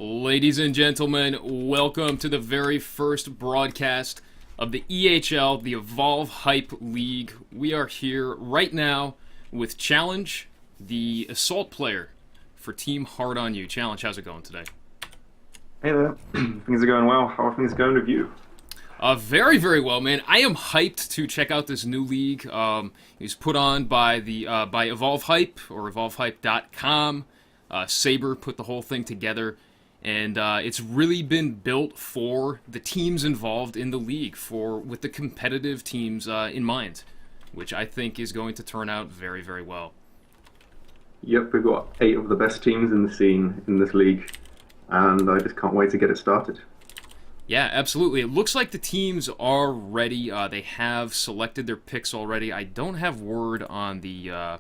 Ladies and gentlemen, welcome to the very first broadcast of the EHL, the Evolve Hype League. We are here right now with Challenge, the Assault player for Team Hard On You. Challenge, how's it going today? Hey there. Things are going well. How are things going with you? Very, very well, man. I am hyped to check out this new league. It was put on by by Evolve Hype or EvolveHype.com. Saber put the whole thing together, and it's really been built for the teams involved in the league, with the competitive teams in mind, which I think is going to turn out very, very well. Yep, we've got 8 of the best teams in the scene in this league, and I just can't wait to get it started. Yeah, absolutely. It looks like the teams are ready. They have selected their picks already. I don't have word on the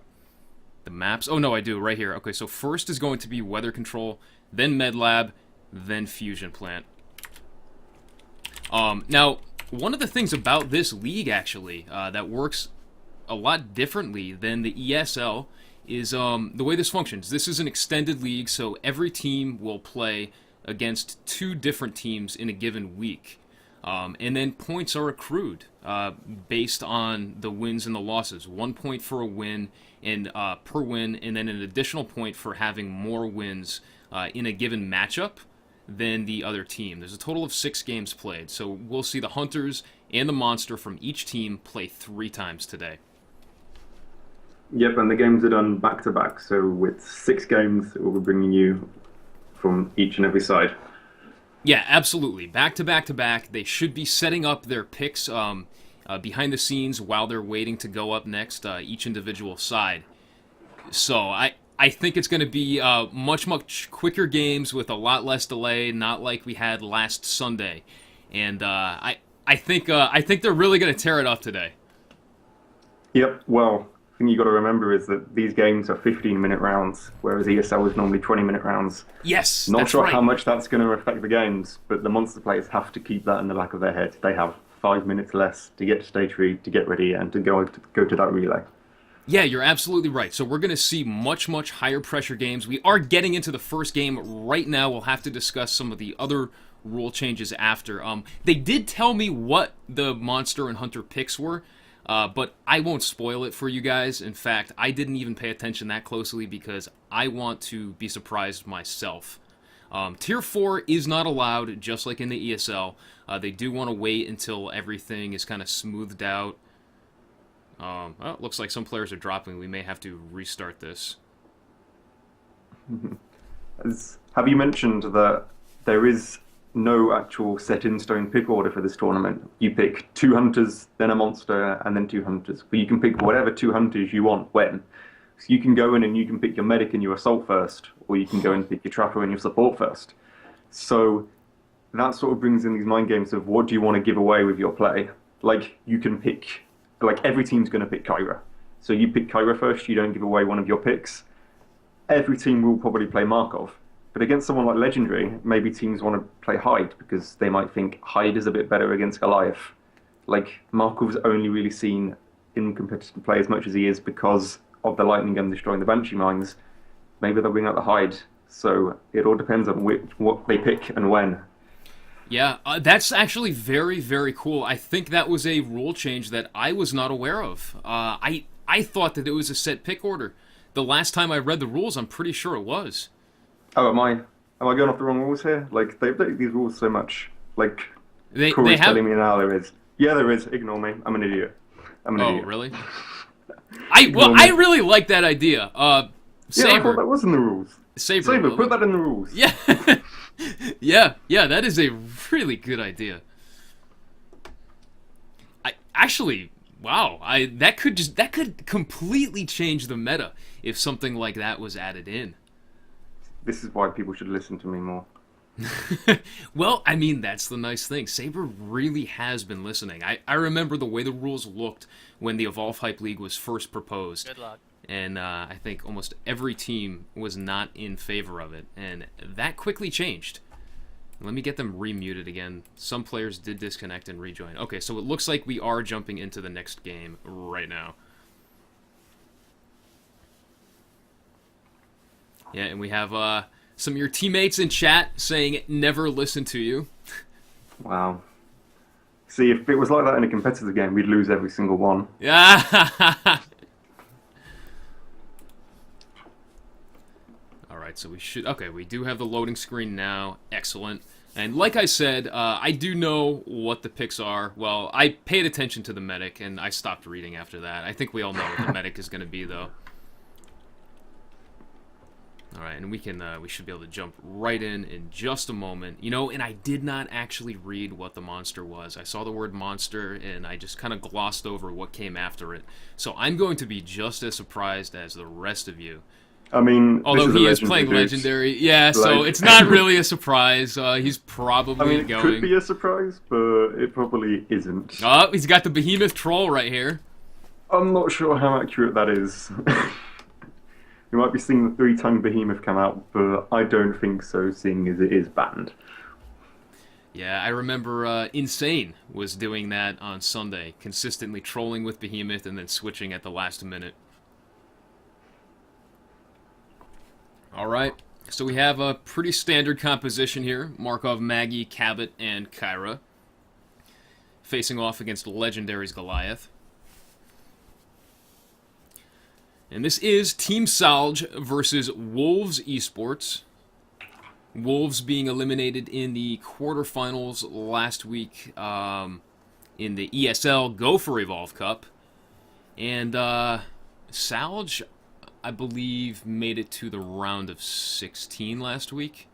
maps. Oh, no, I do, right here. Okay, so first is going to be Weather Control, then Med Lab, then Fusion Plant. Now, one of the things about this league, actually, that works a lot differently than the ESL is the way this functions. This is an extended league, so every team will play against 2 different teams in a given week. And then points are accrued based on the wins and the losses. 1 point for a win and per win, and then an additional point for having more wins in a given matchup than the other team. There's a total of 6 games played, so we'll see the Hunters and the Monster from each team play 3 times today. Yep, and the games are done back-to-back, so with 6 games, we'll be bringing you from each and every side. Yeah, absolutely. Back to back to back. They should be setting up their picks behind the scenes while they're waiting to go up next, each individual side. So I think it's going to be much quicker games with a lot less delay, not like we had last Sunday. And I think they're really going to tear it up today. Yep, well, the thing you got to remember is that these games are 15-minute rounds, whereas ESL is normally 20-minute rounds. Yes, Not that's sure right. how much that's going to affect the games, but the Monster players have to keep that in the back of their head. They have 5 minutes less to get to stage 3, to get ready, and to go to that relay. Yeah, you're absolutely right. So we're going to see much higher pressure games. We are getting into the first game right now. We'll have to discuss some of the other rule changes after. They did tell me what the Monster and Hunter picks were, but I won't spoil it for you guys. In fact, I didn't even pay attention that closely because I want to be surprised myself. Tier 4 is not allowed, just like in the ESL. They do want to wait until everything is kind of smoothed out. Well, it looks like some players are dropping. We may have to restart this. Have you mentioned that there is no actual set-in-stone pick order for this tournament? You pick 2 Hunters, then a Monster, and then 2 Hunters. But you can pick whatever 2 Hunters you want when. So you can go in and you can pick your Medic and your Assault first, or you can go and pick your Trapper and your Support first. So that sort of brings in these mind games of what do you want to give away with your play. Like, you can pick... Like, every team's going to pick Kyra. So you pick Kyra first, you don't give away one of your picks. Every team will probably play Markov. But against someone like Legendary, maybe teams want to play Hyde because they might think Hyde is a bit better against Goliath. Like, Markov's only really seen in competitive play as much as he is because of the Lightning Gun destroying the Banshee Mines. Maybe they'll bring out the Hyde. So it all depends on what they pick and when. Yeah, that's actually very, very cool. I think that was a rule change that I was not aware of. I thought that it was a set pick order. The last time I read the rules, I'm pretty sure it was. Oh, am I going off the wrong rules here? Like, they update these rules so much. Like, They Corey's have... telling me now there is. Yeah, there is. Ignore me. I'm an idiot. Oh, really? I really like that idea. Yeah, Saber. I thought that was in the rules. Saber, Put that in the rules. Yeah. yeah, that is a really good idea. Wow, that could completely change the meta if something like that was added in. This is why people should listen to me more. Well, I mean, that's the nice thing. Saber really has been listening. I remember the way the rules looked when the Evolve Hype League was first proposed. Good luck. And I think almost every team was not in favor of it. And that quickly changed. Let me get them remuted again. Some players did disconnect and rejoin. Okay, so it looks like we are jumping into the next game right now. Yeah, and we have Some of your teammates in chat saying never listen to you. Wow. See, if it was like that in a competitive game, we'd lose every single one. Yeah. All right, so we should. Okay, we do have the loading screen now. Excellent. And like I said, I do know what the picks are. Well, I paid attention to the medic, and I stopped reading after that. I think we all know what the medic is going to be, though. All right, and we should be able to jump right in just a moment. You know, and I did not actually read what the monster was. I saw the word monster, and I just kind of glossed over what came after it. So I'm going to be just as surprised as the rest of you. I mean, although he is playing legendary, yeah, so it's not really a surprise. He's probably it going. Could be a surprise, but it probably isn't. Oh, he's got the behemoth troll right here. I'm not sure how accurate that is. We might be seeing the 3-time behemoth come out, but I don't think so, seeing as it is banned. Yeah, I remember Insane was doing that on Sunday, consistently trolling with behemoth and then switching at the last minute. Alright, so we have a pretty standard composition here. Markov, Maggie, Cabot, and Kyra. Facing off against Legendary's Goliath. And this is Team Salge versus Wolves Esports. Wolves being eliminated in the quarterfinals last week in the ESL Go for Evolve Cup. And Salge, I believe, made it to the round of 16 last week.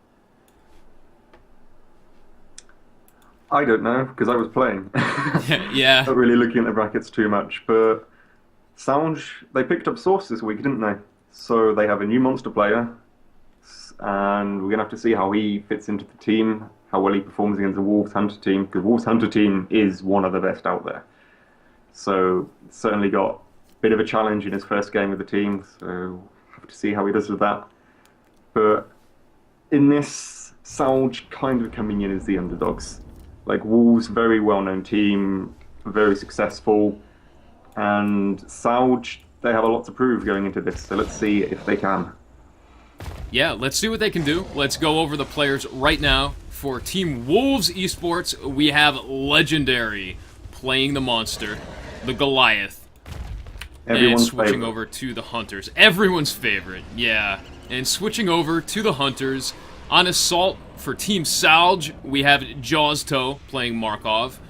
I don't know, because I was playing. Yeah. Not really looking at the brackets too much, but Salge, they picked up Source this week, didn't they? So they have a new monster player, and we're going to have to see how he fits into the team, how well he performs against the Wolves Hunter team, because Wolves Hunter team is one of the best out there. So certainly got bit of a challenge in his first game with the team, so we'll have to see how he does with that. But in this, Salge kind of coming in as the underdogs. Like, Wolves, very well-known team, very successful, and Salge, they have a lot to prove going into this, so let's see if they can. Yeah, let's see what they can do. Let's go over the players right now. For Team Wolves Esports, we have Legendary playing the monster, the Goliath. Everyone's and switching favorite. over to the Hunters. Everyone's favorite, yeah. And switching over to the Hunters. On Assault, for Team Salge, we have Jaws Toe playing Markov.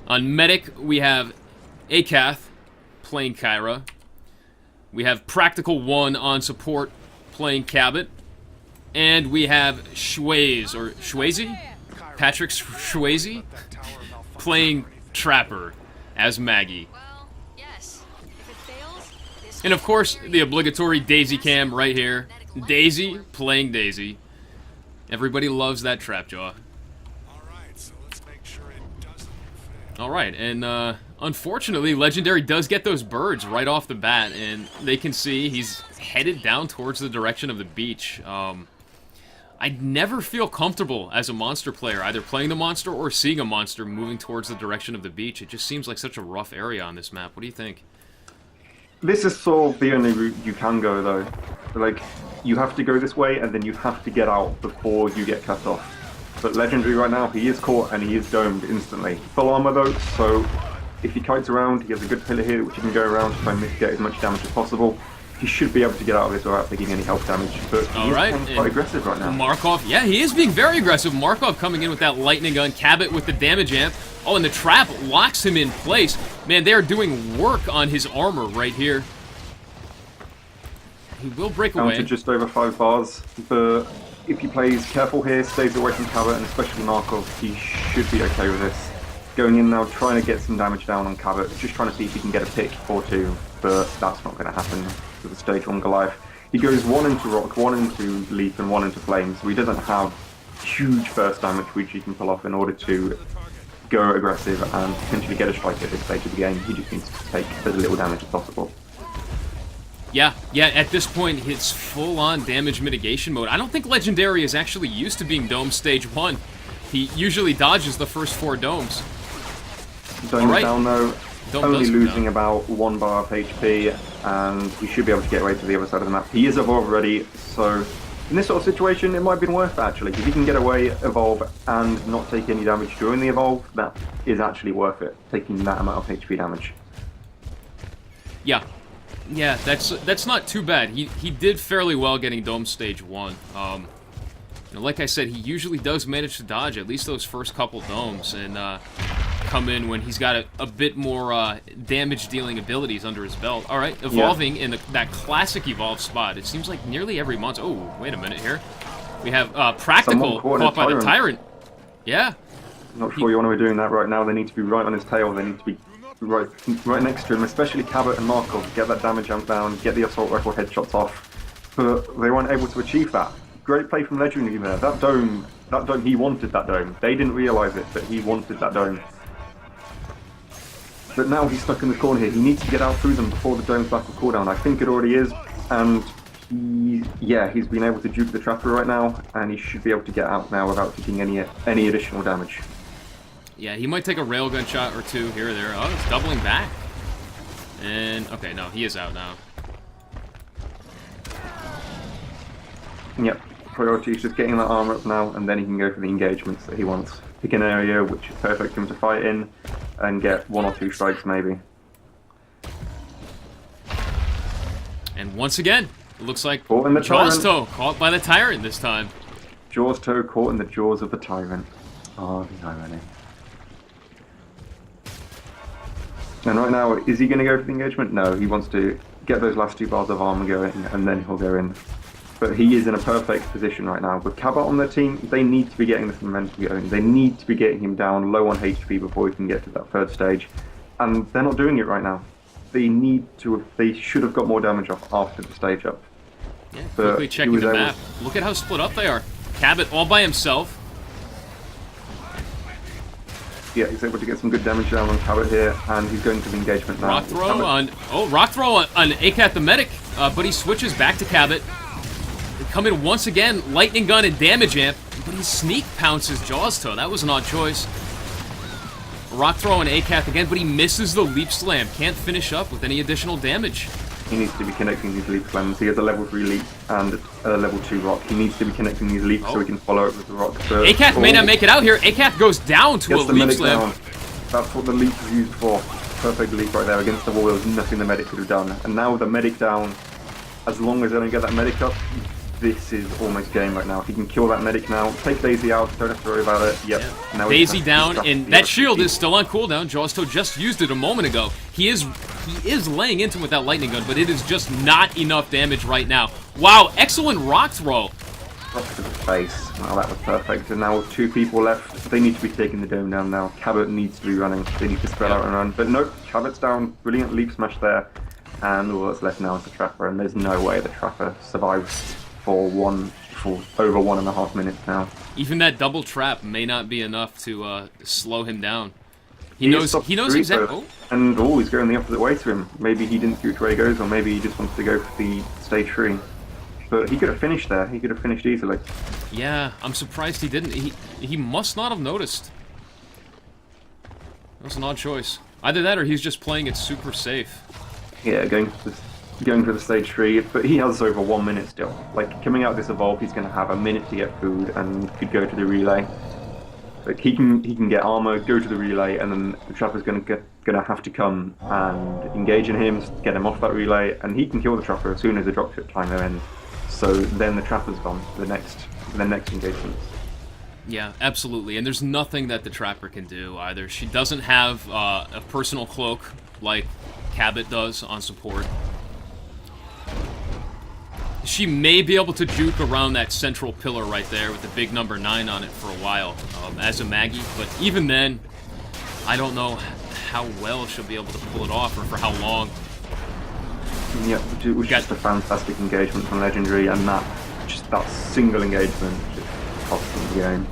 On Medic, we have Akath playing Kyra. We have Practical One on Support playing Cabot. And we have Schwaze, or Schwazy? Patrick Schwazy playing Trapper as Maggie. And of course, the obligatory Daisy cam right here. Daisy playing Daisy. Everybody loves that Trapjaw. Alright, and unfortunately, Legendary does get those birds right off the bat, and they can see he's headed down towards the direction of the beach. I never feel comfortable as a monster player, either playing the monster or seeing a monster moving towards the direction of the beach. It just seems like such a rough area on this map. What do you think? This is sort of the only route you can go, though. Like, you have to go this way, and then you have to get out before you get cut off. But Legendary right now, he is caught, and he is domed instantly. Full armor, though, so if he kites around, he has a good pillar here, which he can go around to try and get as much damage as possible. He should be able to get out of this without taking any health damage, but he is quite aggressive right now. Markov, yeah, he is being very aggressive. Markov coming in with that lightning gun, Cabot with the damage amp. Oh, and the trap locks him in place. Man, they are doing work on his armor right here. He will break away. Down to just over 5 bars, but if he plays careful here, stays away from Cabot, and especially Markov, he should be okay with this. Going in now, trying to get some damage down on Cabot, just trying to see if he can get a pick or two, but that's not going to happen with the stage 1 Goliath. He goes 1 into Rock, 1 into Leap, and 1 into Flame, so he doesn't have huge burst damage which he can pull off in order to go aggressive and potentially get a strike at this stage of the game. He just needs to take as little damage as possible. Yeah, at this point, it's full-on damage mitigation mode. I don't think Legendary is actually used to being domed stage 1. He usually dodges the first 4 domes. Dome is down though, Dome only does go losing down. about 1 bar of HP, and he should be able to get away to the other side of the map. He is above already, so In this sort of situation, it might have been worth it, actually. If you can get away, evolve, and not take any damage during the evolve, that is actually worth it, taking that amount of HP damage. Yeah. Yeah, that's not too bad. He did fairly well getting Dome Stage 1. Like I said, he usually does manage to dodge at least those first couple domes and come in when he's got a bit more damage-dealing abilities under his belt. All right, evolving in that classic evolve spot. It seems like nearly every monster... Oh, wait a minute here. We have Practical caught by the Tyrant. Yeah. Not sure you want to be doing that right now. They need to be right on his tail. They need to be right next to him, especially Cabot and Markov. Get that damage jump down, get the Assault Rifle headshots off. But they weren't able to achieve that. Great play from Legendary there. That dome, he wanted that dome. They didn't realise it, but he wanted that dome. But now he's stuck in the corner here. He needs to get out through them before the dome's back on cooldown. I think it already is, and he's been able to dupe the Trapper right now, and he should be able to get out now without taking any additional damage. Yeah, he might take a railgun shot or two here or there. Oh, it's doubling back. And, okay, no, he is out now. Yep. Priority is just getting that armor up now, and then he can go for the engagements that he wants. Pick an area which is perfect for him to fight in, and get 1 or 2 strikes maybe. And once again, it looks like Jaws Toe caught by the Tyrant this time. Jaws Toe caught in the jaws of the Tyrant. Oh, the irony. And right now, is he going to go for the engagement? No, he wants to get those last 2 bars of armor going, and then he'll go in. But he is in a perfect position right now. With Cabot on their team, they need to be getting this momentum going. They need to be getting him down low on HP before he can get to that 3rd stage. And they're not doing it right now. They should have got more damage off after the stage up. Yeah, quickly checking the map. Look at how split up they are. Cabot all by himself. Yeah, he's able to get some good damage down on Cabot here, and he's going to the engagement now. Rock throw on ACAT the Medic, but he switches back to Cabot. Come in once again, lightning gun and damage amp, but he sneak pounces Jaws Toe. That was an odd choice. Rock throw and ACAT again, but he misses the leap slam. Can't finish up with any additional damage. He needs to be connecting these leap slams. He has a level 3 leap and a level 2 rock. He needs to be connecting these leaps so he can follow it with the rock. ACAT may not make it out here. ACAT goes down to a leap slam. Down. That's what the leap is used for. Perfect leap right there against the wall. There was nothing the medic could have done. And now with the medic down, as long as they don't get that medic up, this is almost game right now. If he can kill that medic now, take Daisy out, don't have to worry about it. Yep. Now Daisy down, and that shield is still on cooldown. Jaws Toe just used it a moment ago. He is laying into him with that lightning gun, but it is just not enough damage right now. Wow, excellent rock throw. Rock to the face. Wow, that was perfect. And now with 2 people left, they need to be taking the dome down now. Cabot needs to be running. They need to spread out and run. But nope, Cabot's down. Brilliant leap smash there. And all that's left now is the Trapper, and there's no way the Trapper survives for over 1.5 minutes now. Even that double trap may not be enough to slow him down. He knows exactly. And he's going the opposite way to him. Maybe he didn't see which way he goes, or maybe he just wants to go for the stage 3. But he could have finished there. He could have finished easily. Yeah, I'm surprised he didn't. He must not have noticed. That was an odd choice. Either that, or he's just playing it super safe. Yeah, going for the stage 3, but he has over 1 minute still. Like, coming out of this evolve, he's going to have a minute to get food and could go to the relay. Like, he can get armor, go to the relay, and then the Trapper's going to have to come and engage in him, get him off that relay, and he can kill the Trapper as soon as the dropship timer ends. So then the Trapper's gone for the next engagement. Yeah, absolutely. And there's nothing that the Trapper can do either. She doesn't have a personal cloak like Cabot does on support. She may be able to juke around that central pillar right there with the big number 9 on it for a while as a Maggie, but even then, I don't know how well she'll be able to pull it off or for how long. Yeah, it was just a fantastic engagement from Legendary, and that single engagement just cost them the game.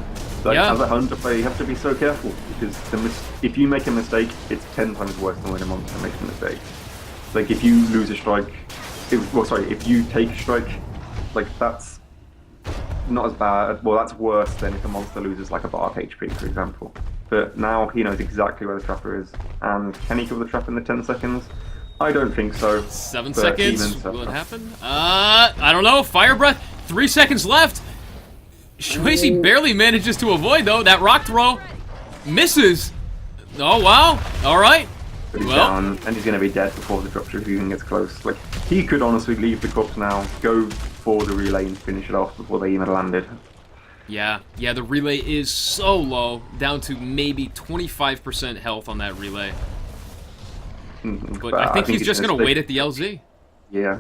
Like, as a hunter player, you have to be so careful, because if you make a mistake, it's 10 times worse than when a monster makes a mistake. Like, if you lose a strike, if you take a strike, like, that's not as bad. Well, that's worse than if a monster loses like a bar of HP, for example. But now he knows exactly where the Trapper is, and can he kill the Trapper in the 10 seconds? I don't think so. 7 seconds? Will it happen? I don't know. Fire Breath? 3 seconds left. Swayze barely manages to avoid, though. That rock throw misses. Oh, wow. All right. But he's down, and he's going to be dead before the dropship even gets close. Like, he could honestly leave the cups now, go for the relay and finish it off before they even landed. Yeah, the relay is so low, down to maybe 25% health on that relay. But I think he's just going to wait at the LZ. Yeah.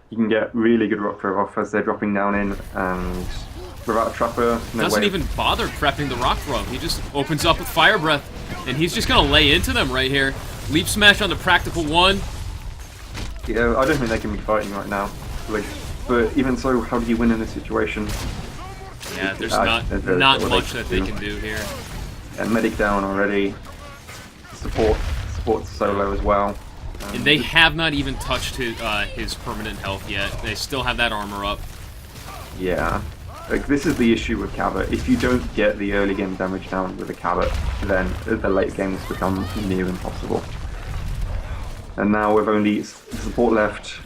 You can get really good rock throw off as they're dropping down in, and without a trapper, no Doesn't way. even bother prepping the rock throw. He just opens up with fire breath, and he's just going to lay into them right here. Leap smash on the practical one. Yeah, I don't think they can be fighting right now. Like, but even so, how do you win in this situation? Yeah, there's not much that they can do here. And medic down already. Support's solo as well. And they have not even touched his permanent health yet. They still have that armor up. Yeah. Like, this is the issue with Cabot. If you don't get the early game damage down with a Cabot, then the late games become near impossible. And now with only support left,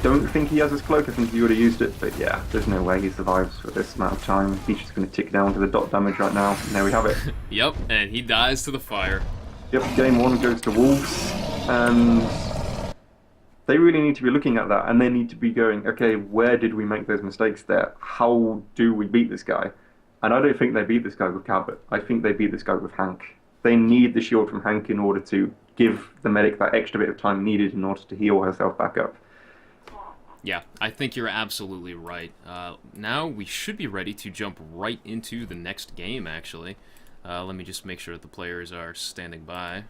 don't think he has his cloak. I think he would have used it, but yeah, there's no way he survives for this amount of time. He's just going to tick down to the dot damage right now, and there we have it. Yep, and he dies to the fire. Yep, game 1 goes to Wolves, and they really need to be looking at that, and they need to be going, okay, where did we make those mistakes there? How do we beat this guy? And I don't think they beat this guy with Cabot. I think they beat this guy with Hank. They need the shield from Hank in order to give the medic that extra bit of time needed in order to heal herself back up. Yeah, I think you're absolutely right. Now we should be ready to jump right into the next game, actually. Let me just make sure that the players are standing by.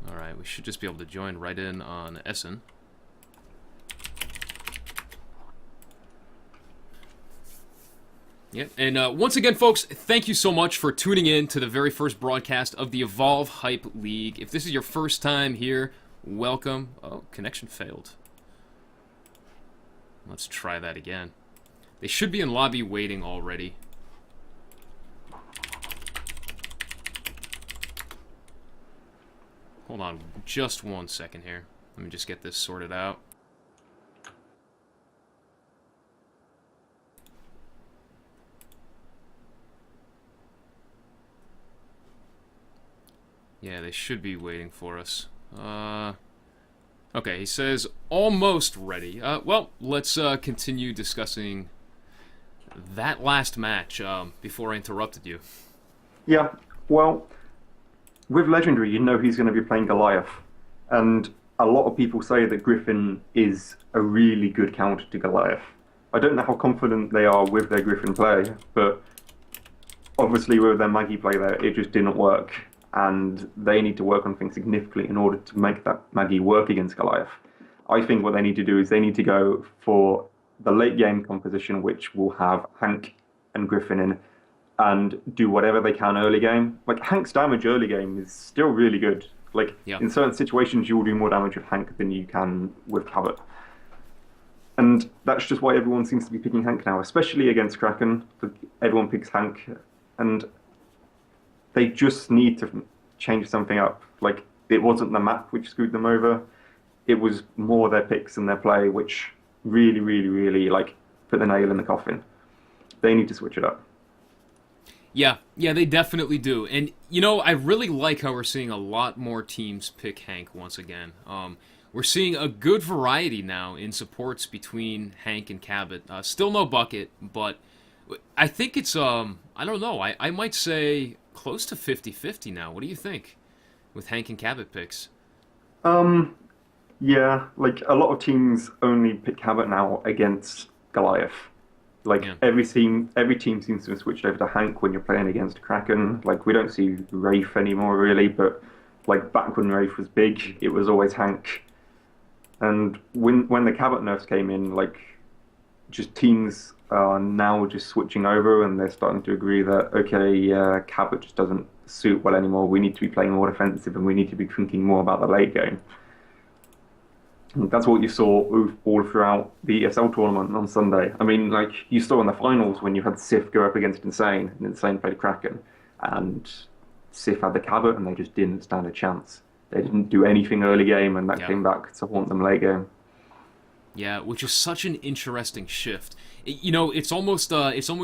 Alright, we should just be able to join right in on Essen. Yeah, and once again, folks, thank you so much for tuning in to the very first broadcast of the Evolve Hype League. If this is your first time here, welcome. Oh, connection failed. Let's try that again. They should be in lobby waiting already. Hold on just 1 second here. Let me just get this sorted out. Yeah, they should be waiting for us. Okay, he says almost ready. Well, let's continue discussing that last match before I interrupted you. Yeah, well, with Legendary, you know he's going to be playing Goliath. And a lot of people say that Griffin is a really good counter to Goliath. I don't know how confident they are with their Griffin play, but obviously with their Maggie play there, it just didn't work. And they need to work on things significantly in order to make that Maggie work against Goliath. I think what they need to do is they need to go for the late game composition, which will have Hank and Griffin in, and do whatever they can early game. Like, Hank's damage early game is still really good. Like, in certain situations, you will do more damage with Hank than you can with Cabot. And that's just why everyone seems to be picking Hank now, especially against Kraken. Everyone picks Hank, and they just need to change something up. Like, it wasn't the map which screwed them over. It was more their picks and their play, which really, like, put the nail in the coffin. They need to switch it up. Yeah, they definitely do. And, you know, I really like how we're seeing a lot more teams pick Hank once again. We're seeing a good variety now in supports between Hank and Cabot. Still no Bucket, but I think it's, I don't know, I might say close to 50-50 now. What do you think with Hank and Cabot picks? Yeah, like, a lot of teams only pick Cabot now against Goliath. Like, every team seems to have switched over to Hank when you're playing against Kraken. Like, we don't see Wraith anymore, really, but, like, back when Wraith was big, it was always Hank. And when the Cabot nerfs came in, like, just teams are now just switching over, and they're starting to agree that, okay, Cabot just doesn't suit well anymore. We need to be playing more defensive, and we need to be thinking more about the late game. And that's what you saw all throughout the ESL tournament on Sunday. I mean, like, you saw in the finals when you had Sif go up against Insane, and Insane played Kraken, and Sif had the Cabot, and they just didn't stand a chance. they didn't do anything early game, and that Yeah. came back to haunt them late game. Yeah, which is such an interesting shift. It's almost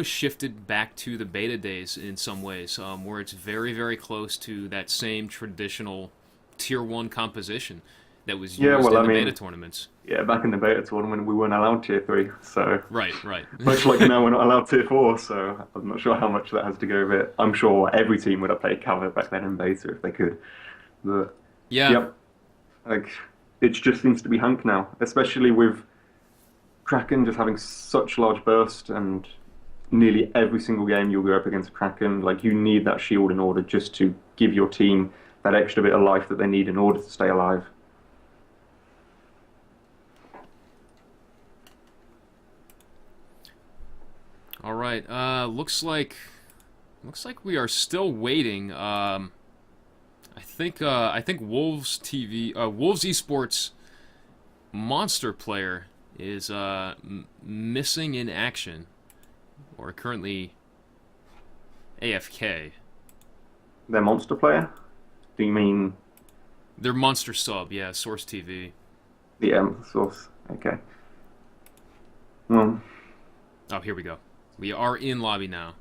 shifted back to the beta days in some ways, where it's very, very close to that same traditional tier one composition that was Yeah, used well, in I the beta mean, tournaments. yeah, back in the beta tournament, we weren't allowed tier 3, so Right, right. much like now we're not allowed tier 4, so I'm not sure how much that has to go with it. I'm sure every team would have played Cav back then in beta if they could. But, Yeah, yep, like, it just seems to be Hank now, especially with Kraken just having such large burst and nearly every single game you'll go up against Kraken, like you need that shield in order just to give your team that extra bit of life that they need in order to stay alive. all right. Looks like we are still waiting. I think Wolves Esports Monster player is missing in action, or currently AFK. Their monster player? Do you mean Their Monster sub, yeah, Source TV. the source? Okay. Well, Oh, here we go. We are in lobby now.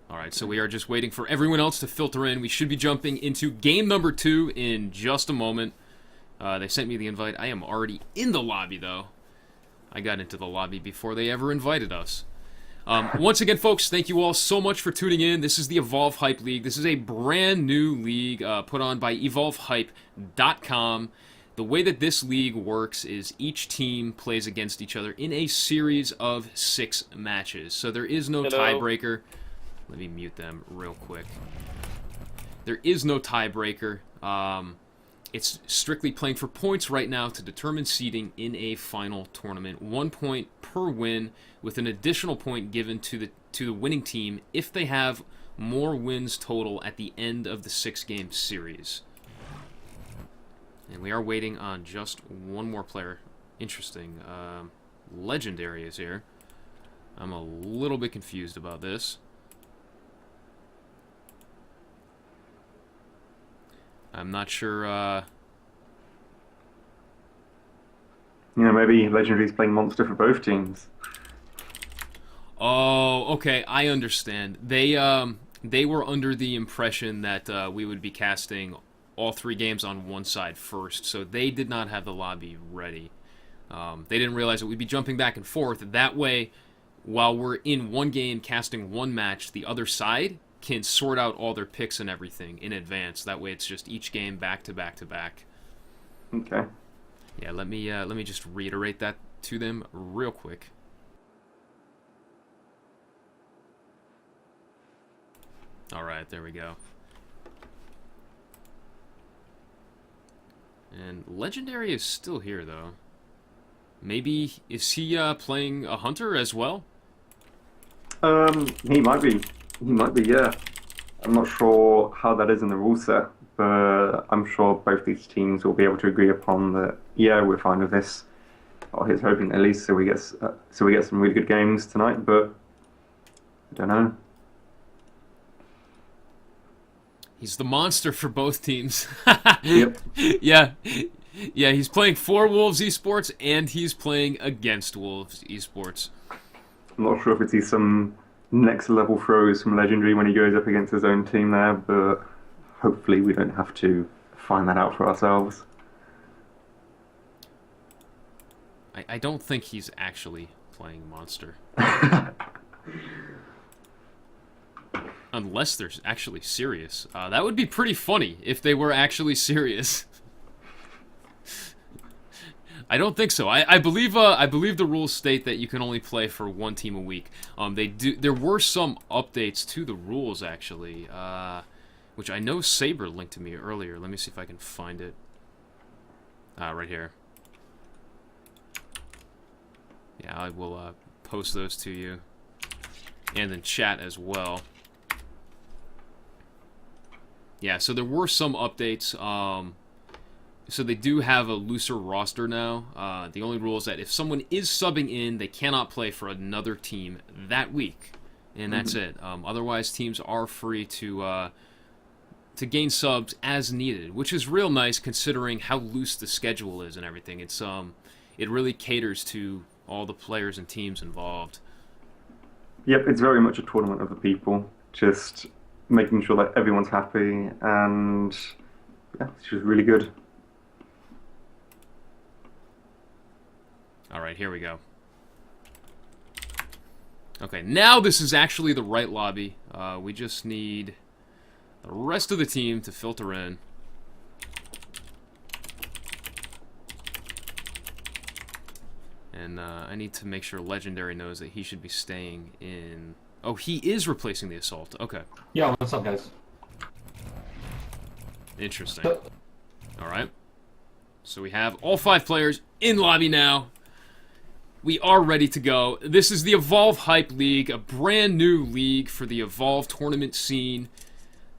All right, so we are just waiting for everyone else to filter in. We should be jumping into game number 2 in just a moment. They sent me the invite. I am already in the lobby, though. I got into the lobby before they ever invited us. Once again, folks, thank you all so much for tuning in. This is the Evolve Hype League. This is a brand new league put on by evolvehype.com. The way that this league works is each team plays against each other in a series of 6 matches. So there is no tiebreaker. Let me mute them real quick. There is no tiebreaker. It's strictly playing for points right now to determine seeding in a final tournament. 1 point per win, with an additional point given to the winning team if they have more wins total at the end of the 6-game series. And we are waiting on just one more player. Interesting. Legendary is here. I'm a little bit confused about this. I'm not sure. maybe Legendary's playing monster for both teams. Oh, okay. I understand. They were under the impression that we would be casting all 3 games on one side first, so they did not have the lobby ready. They didn't realize that we'd be jumping back and forth. That way, while we're in one game casting one match, the other side can sort out all their picks and everything in advance. That way, it's just each game back to back to back. Okay. Yeah, let me just reiterate that to them real quick. All right, there we go. And Legendary is still here, though. Maybe is he playing a hunter as well? He might be. He might be, yeah. I'm not sure how that is in the rule set, but I'm sure both these teams will be able to agree upon that. Yeah, we're fine with this. Or he's hoping at least so we get some really good games tonight. But I don't know. He's the monster for both teams. Yep. Yeah. Yeah, he's playing for Wolves Esports, and he's playing against Wolves Esports. I'm not sure if it's some next level throws from Legendary when he goes up against his own team there, but hopefully we don't have to find that out for ourselves. I don't think he's actually playing Monster. Unless they're actually serious. That would be pretty funny if they were actually serious. I don't think so. I believe the rules state that you can only play for one team a week. There were some updates to the rules actually, which I know Saber linked to me earlier. Let me see if I can find it. Right here. Yeah, I will post those to you, and in chat as well. Yeah, so there were some updates. So they do have a looser roster now. The only rule is that if someone is subbing in, they cannot play for another team that week, and that's it. Otherwise, teams are free to to gain subs as needed, which is real nice considering how loose the schedule is and everything. It really caters to all the players and teams involved. Yep, it's very much a tournament of the people, just making sure that everyone's happy, and yeah, it's just really good. All right, here we go. Okay, now this is actually the right lobby. We just need the rest of the team to filter in. And I need to make sure Legendary knows that he should be staying in... Oh, he is replacing the Assault. Okay. Yeah, what's up, guys? Interesting. Alright. So we have all 5 players in lobby now. We are ready to go. This is the Evolve Hype League, a brand new league for the Evolve tournament scene.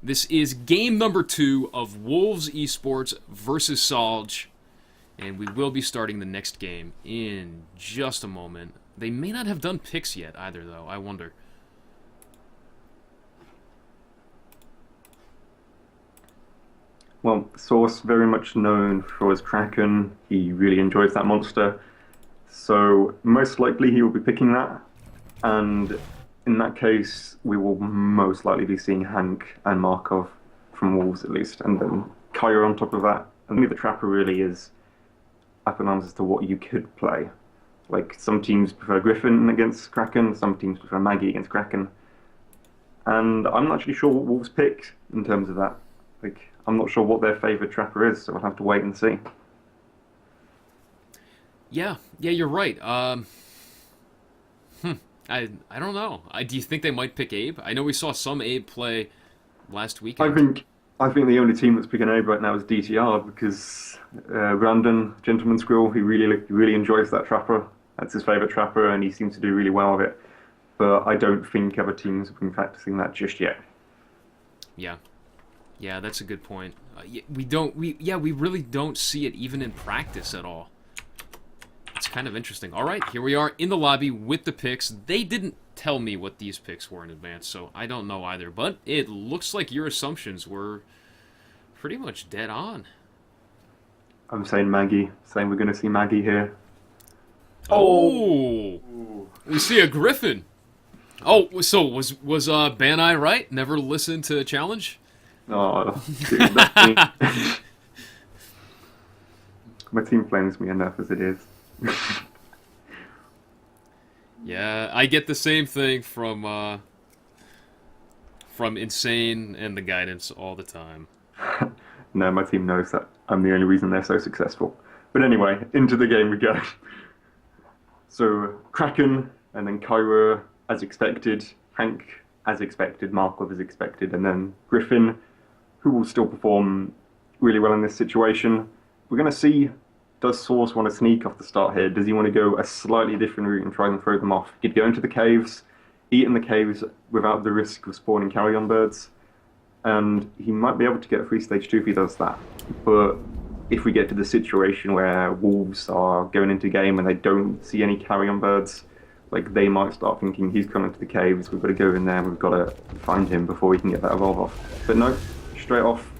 This is game number 2 of Wolves Esports versus Salj. And we will be starting the next game in just a moment. They may not have done picks yet either, though. I wonder. Well, Source, very much known for his Kraken. He really enjoys that monster. So most likely he will be picking that. And in that case, we will most likely be seeing Hank and Markov from Wolves at least. And then Kyra on top of that. And the Trapper really is up in arms as to what you could play. Like, some teams prefer Griffin against Kraken, some teams prefer Maggie against Kraken. And I'm not actually sure what Wolves pick in terms of that. Like, I'm not sure what their favourite Trapper is, so I'll have to wait and see. Yeah, you're right. I don't know. Do you think they might pick Abe? I know we saw some Abe play last weekend. I think the only team that's picking Abe right now is DTR because Brandon, Gentleman's Grill, he really enjoys that Trapper. That's his favourite Trapper, and he seems to do really well with it. But I don't think other teams have been practicing that just yet. Yeah, that's a good point. We really don't see it even in practice at all. It's kind of interesting. All right, here we are in the lobby with the picks. They didn't tell me what these picks were in advance, so I don't know either. But it looks like your assumptions were pretty much dead on. I'm saying Maggie. Saying we're going to see Maggie here. Oh! We see a Griffin. Oh, so was Banai right? Never listened to a challenge? Oh, dude, that team. My team blames me enough as it is. Yeah, I get the same thing from Insane and the Guidance all the time. No, my team knows that I'm the only reason they're so successful. But anyway, into the game we go. So, Kraken, and then Kyra as expected, Hank as expected, Markov as expected, and then Griffin, who will still perform really well in this situation. We're going to see, does Source want to sneak off the start here? Does he want to go a slightly different route and try and throw them off? He'd go into the caves, eat in the caves without the risk of spawning carrion birds, and he might be able to get a free stage 2 if he does that. But if we get to the situation where Wolves are going into game and they don't see any carrion birds, like, they might start thinking he's coming to the caves, we've got to go in there and we've got to find him before we can get that evolve off. But no, straight off,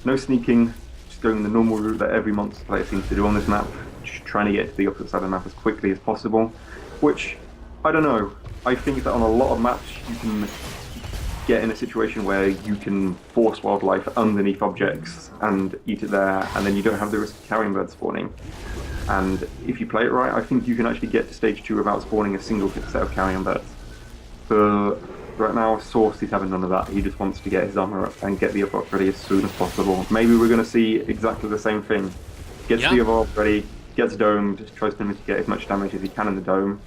no sneaking, just going the normal route that every monster player seems to do on this map, just trying to get to the opposite side of the map as quickly as possible, which, I don't know, I think that on a lot of maps you can get in a situation where you can force wildlife underneath objects and eat it there, and then you don't have the risk of carrion birds spawning. And if you play it right, I think you can actually get to stage 2 without spawning a single set of carrion birds. But right now, Source is having none of that. He just wants to get his armor up and get the evolve ready as soon as possible. Maybe we're going to see exactly the same thing. Gets the evolve ready, gets domed, tries to get as much damage as he can in the dome,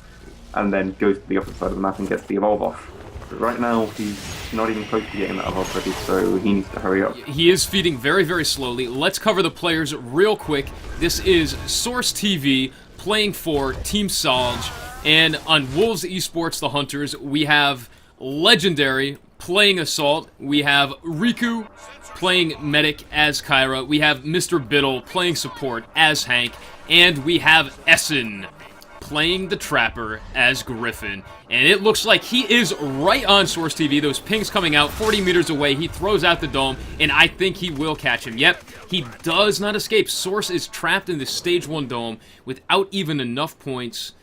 and then goes to the opposite side of the map and gets the evolve off. But right now, he's not even close to getting that evolve ready, so he needs to hurry up. He is feeding very, very slowly. Let's cover the players real quick. This is Source TV playing for Team Salj, and on Wolves Esports, the Hunters, we have Legendary playing Assault. We have Riku playing Medic as Kyra. We have Mr. Biddle playing Support as Hank. And we have Essen playing the Trapper as Griffin, and it looks like he is right on Source TV. Those pings coming out 40 meters away. He throws out the dome, and I think he will catch him. Yep, he does not escape. Source is trapped in this Stage 1 dome without even enough points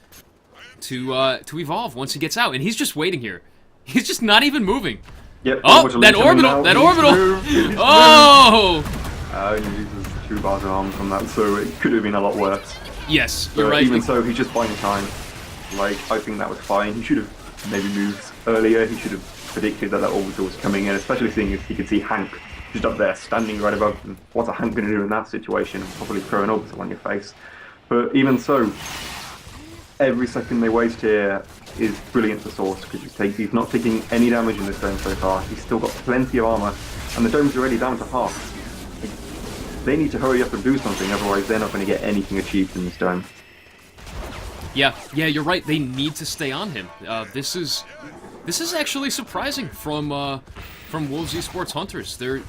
to evolve once he gets out, and he's just waiting here. He's just not even moving. Yep. Oh, that orbital! That orbital! Oh! He uses 2 bars of armor from that, so it could have been a lot worse. Yes, you're But right. even so, he's just buying time. Like, I think that was fine. He should have maybe moved earlier. He should have predicted that orbital was coming in, especially seeing as he could see Hank just up there, standing right above him. What's a Hank going to do in that situation? Probably throw an orbital on your face. But even so, every second they waste here is brilliant for Source, because he's not taking any damage in this dome so far. He's still got plenty of armor, and the dome's already down to half. They need to hurry up and do something, otherwise they're not going to get anything achieved in this dome. Yeah, you're right. They need to stay on him. This is actually surprising from Wolves Esports Hunters. They're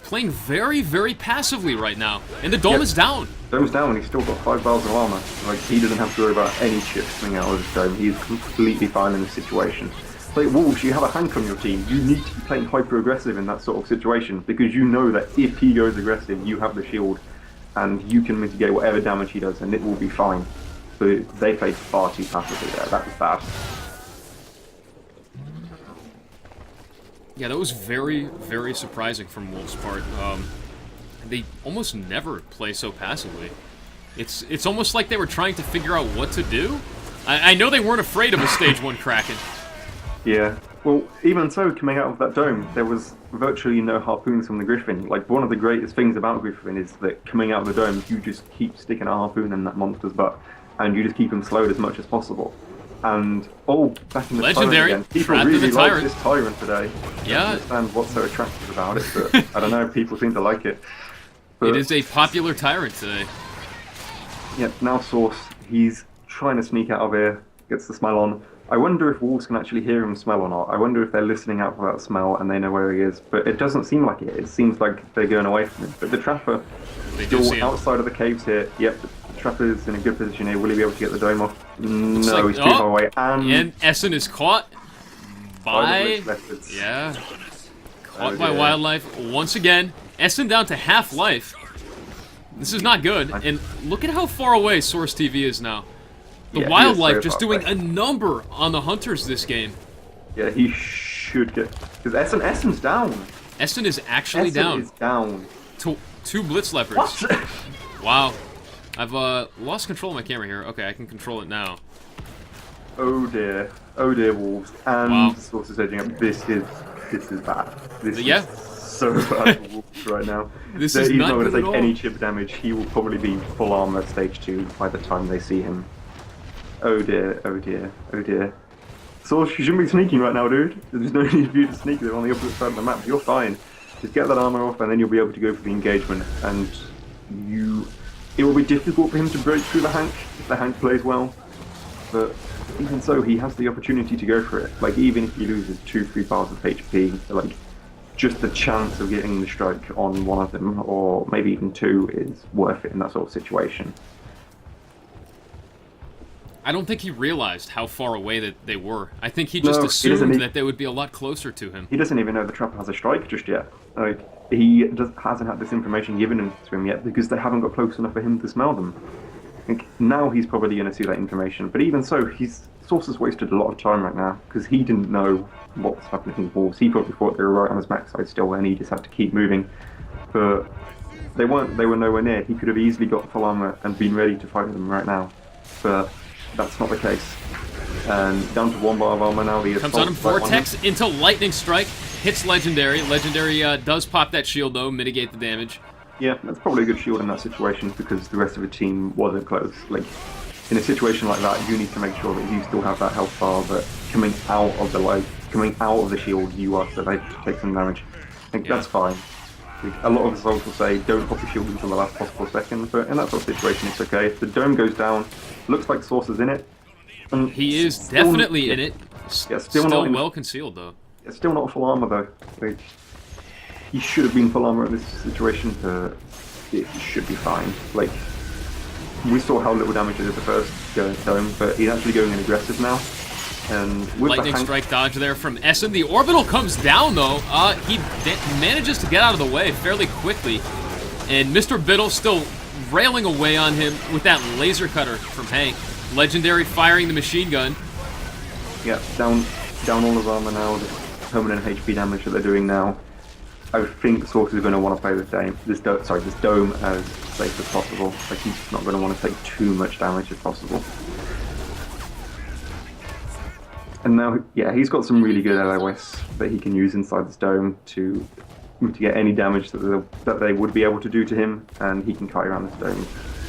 playing very, very passively right now, and the dome is down. Dome's down, and he's still got 5 bars of armor. Like, he doesn't have to worry about any chips coming out of this dome. He's completely fine in this situation. Like Wolves, you have a Hank on your team. You need to be playing hyper-aggressive in that sort of situation, because you know that if he goes aggressive, you have the shield, and you can mitigate whatever damage he does, and it will be fine. But they played far too passively there. That was bad. Yeah, that was very, very surprising from Wolves' part. They almost never play so passively. It's almost like they were trying to figure out what to do. I know they weren't afraid of a Stage 1 Kraken. Yeah. Well, even so, coming out of that dome, there was virtually no harpoons from the Griffin. Like, one of the greatest things about Griffin is that coming out of the dome, you just keep sticking a harpoon in that monster's butt, and you just keep him slowed as much as possible. And, back in the Legendary, Tyrant again. People trapped in really the like Tyrant. this Tyrant today. Yeah. I don't understand what's so attractive about it, but I don't know, people seem to like it. But, It is a popular Tyrant today. yeah, now Source, he's trying to sneak out of here, gets the smell on. I wonder if Wolves can actually hear him smell or not. I wonder if they're listening out for that smell and they know where he is. But it doesn't seem like it. It seems like they're going away from him. But the Trapper, They do see still him. outside of the caves here. Yep, the Trapper's in a good position here. Will he be able to get the dome off? No, like- he's too far away. And Essen is caught by... the leopards. Yeah. Caught Oh, by dear. Wildlife once again. Essen down to half life. This is not good. And look at how far away Source TV is now. The Yeah, he is Wildlife so just far doing away. a number on the Hunters this game. Yeah, he should get... Because Essen's down. Essen is actually Essen down is down. to 2 Blitz Leopards. What? Wow. I've lost control of my camera here. Okay, I can control it now. Oh dear, Wolves, and Wow. Source is edging up. This is bad. This Yeah. is so bad for Wolves right now. This is He's not not going good to at take all. any chip damage. He will probably be full armor at stage 2 by the time they see him. Oh dear, oh dear, oh dear. Source, you shouldn't be sneaking right now, dude. There's no need for you to sneak. They're on the opposite side of the map. You're fine. Just get that armor off, and then you'll be able to go for the engagement. And it will be difficult for him to break through the Hank if the Hank plays well. But even so, he has the opportunity to go for it. Like, even if he loses 2-3 bars of HP, like, just the chance of getting the strike on one of them, or maybe even 2, is worth it in that sort of situation. I don't think he realized how far away that they were. I think he just No, he doesn't assumed need- that they would be a lot closer to him. He doesn't even know the Trapper has a strike just yet. Like, he hasn't had this information given to him yet because they haven't got close enough for him to smell them. Like, now he's probably going to see that information, but even so, Source has wasted a lot of time right now because he didn't know what was happening with Wolves. He probably thought they were right on his backside still, and he just had to keep moving. But they weren't. They were nowhere near. He could have easily got full armor and been ready to fight them right now, but that's not the case. And down to 1 bar of armor now. The Comes assault on him, strike Vortex into Lightning Strike, hits Legendary. Legendary does pop that shield though, mitigate the damage. Yeah, that's probably a good shield in that situation because the rest of the team wasn't close. Like, in a situation like that, you need to make sure that you still have that health bar, but coming out of the shield, you are so they take some damage. I think that's fine. Like, a lot of assaults will say don't pop the shield until the last possible second, but in that sort of situation, it's okay. If the dome goes down, looks like Source is in it. And He is still- definitely in yeah, it. Yeah, Still not in- well concealed though. It's still not full armor though. Like, he should have been full armor in this situation, but he should be fine. Like, we saw how little damage it did the first dome, but he's actually going in aggressive now. And with Lightning strike dodge there from Essen. The orbital comes down though. He manages to get out of the way fairly quickly, and Mr. Biddle still railing away on him with that laser cutter from Hank. Legendary firing the machine gun. Yeah, down all of armor now. The permanent HP damage that they're doing now. I think Source is going to want to play this dome as safe as possible. Like, he's not going to want to take too much damage as possible. And now, yeah, he's got some really good LOS that he can use inside this dome to get any damage that they would be able to do to him, and he can kite around this dome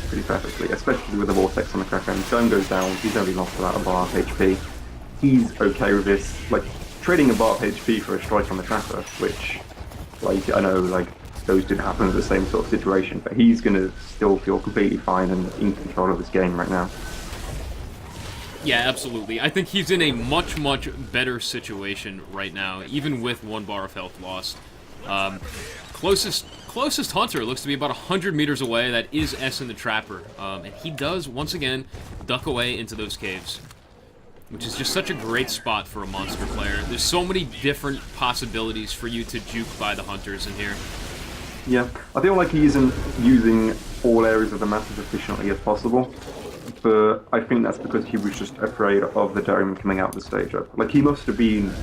pretty perfectly, especially with the vortex on the cracker. And the dome goes down, he's only lost about a bar of HP. He's okay with this, like, trading a bar of HP for a strike on the tracker, which, like, I know, like, those didn't happen in the same sort of situation, but he's going to still feel completely fine and in control of this game right now. Yeah, absolutely. I think he's in a much, much better situation right now, even with 1 bar of health lost. Closest hunter looks to be about 100 meters away. That is Essen the Trapper. And he does, once again, duck away into those caves, which is just such a great spot for a monster player. There's so many different possibilities for you to juke by the hunters in here. Yeah, I feel like he isn't using all areas of the map as efficiently as possible. But I think that's because he was just afraid of the dome coming out the stage up. Like, he must have been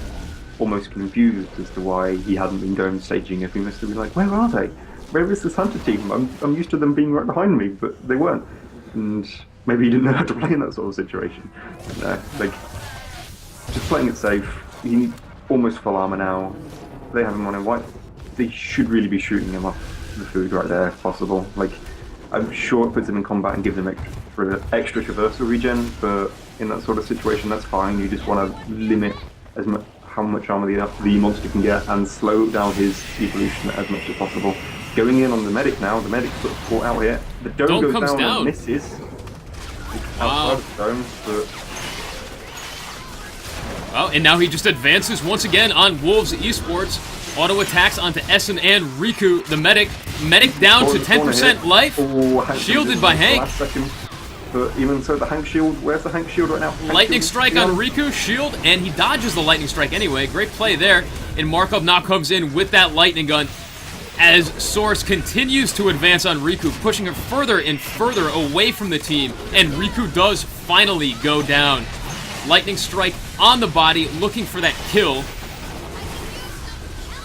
almost confused as to why he hadn't been dome staging. If he must have been like, where are they? Where is this hunter team? I'm used to them being right behind me, but they weren't. And maybe he didn't know how to play in that sort of situation. Like, just playing it safe. He needs almost full armor now. They have him on a white. They should really be shooting him off the food right there if possible. Like, I'm sure it puts him in combat and gives him extra traversal regen, but in that sort of situation, that's fine. You just want to limit how much armor the monster can get and slow down his evolution as much as possible. Going in on the medic now. The medic's sort of caught out here. The dome goes down and misses. Outside of the dome, but... Well, and now he just advances once again on Wolves Esports. Auto attacks onto Essen and Riku, the medic. Medic down to 10% life. Shielded by Hank. Last second. But even so, the Hank shield, where's the Hank shield right now? Lightning strike on Riku, shield, and he dodges the lightning strike anyway. Great play there. And Markov now comes in with that lightning gun as Source continues to advance on Riku, pushing her further and further away from the team. And Riku does finally go down. Lightning strike on the body, looking for that kill.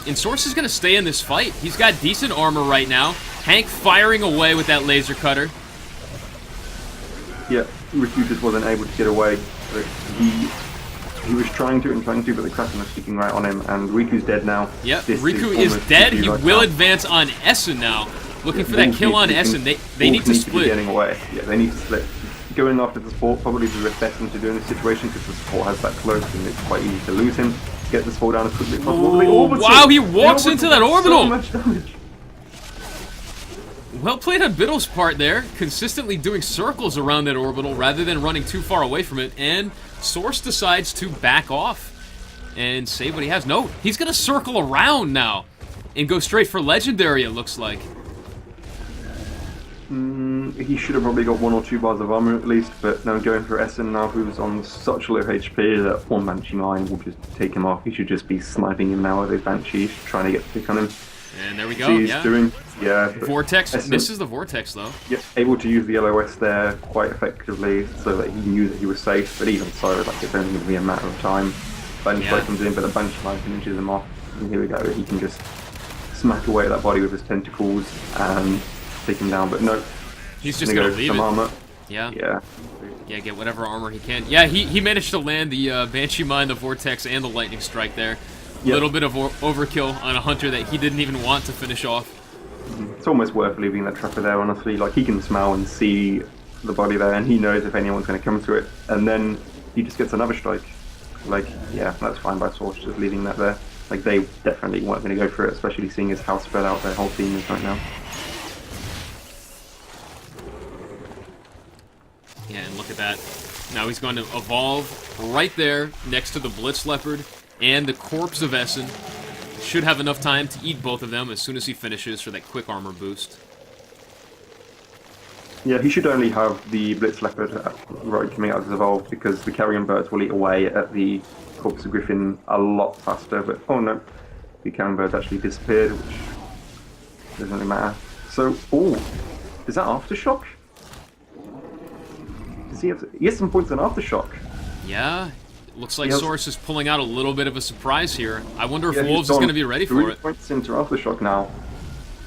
And Source is going to stay in this fight. He's got decent armor right now. Hank firing away with that laser cutter. Yeah, Riku just wasn't able to get away. But he was trying to, but the Kraken was sticking right on him, and Riku's dead now. Yep, Riku is dead. He will advance on Essen now. Looking for that kill on Essen. They need to split. Getting away. Yeah, they need to split. Going after the support probably the best thing to do in this situation because the support has that close and it's quite easy to lose him. Get the support down as quickly as possible. Wow, he walks into that orbital! So much damage. Well played on Biddle's part there, consistently doing circles around that orbital rather than running too far away from it, and Source decides to back off and save what he has. No, he's going to circle around now and go straight for Legendary, it looks like. He should have probably got 1 or 2 bars of armor at least, but now going for Essen now, who's on such low HP that 1 Banshee mine will just take him off. He should just be sniping him now with those Banshees, trying to get the pick on him. And there we go, Vortex, Essen, misses the Vortex though. Yeah, able to use the LOS there quite effectively so that he knew that he was safe, but even so, like, it's only going to be a matter of time. Banshee comes in, but the Banshee mine finishes him off, and here we go, he can just smack away at that body with his tentacles and take him down, but no. He's just going to leave it. Armor. Yeah, get whatever armor he can. Yeah, he managed to land the Banshee Mine, the Vortex, and the Lightning Strike there. A little bit of overkill on a hunter that he didn't even want to finish off. It's almost worth leaving that trapper there, honestly. Like, he can smell and see the body there, and he knows if anyone's going to come to it. And then he just gets another strike. Like, yeah, that's fine by Source, just leaving that there. Like, they definitely weren't going to go for it, especially seeing as how spread out their whole team is right now. Yeah, and look at that. Now he's going to evolve right there next to the Blitz Leopard and the corpse of Essen. Should have enough time to eat both of them as soon as he finishes for that quick armor boost. Yeah, he should only have the Blitz Leopard right coming out as evolved because the Carrion Birds will eat away at the Corpus of Griffin a lot faster. But oh no, the Carrion Birds actually disappeared, which doesn't really matter. So, oh, is that Aftershock? Does he have? He has some points on Aftershock. Yeah, looks like He has- Source is pulling out a little bit of a surprise here. I wonder if Yeah, he's Wolves is gone going to be ready for 3 it. points into Aftershock now.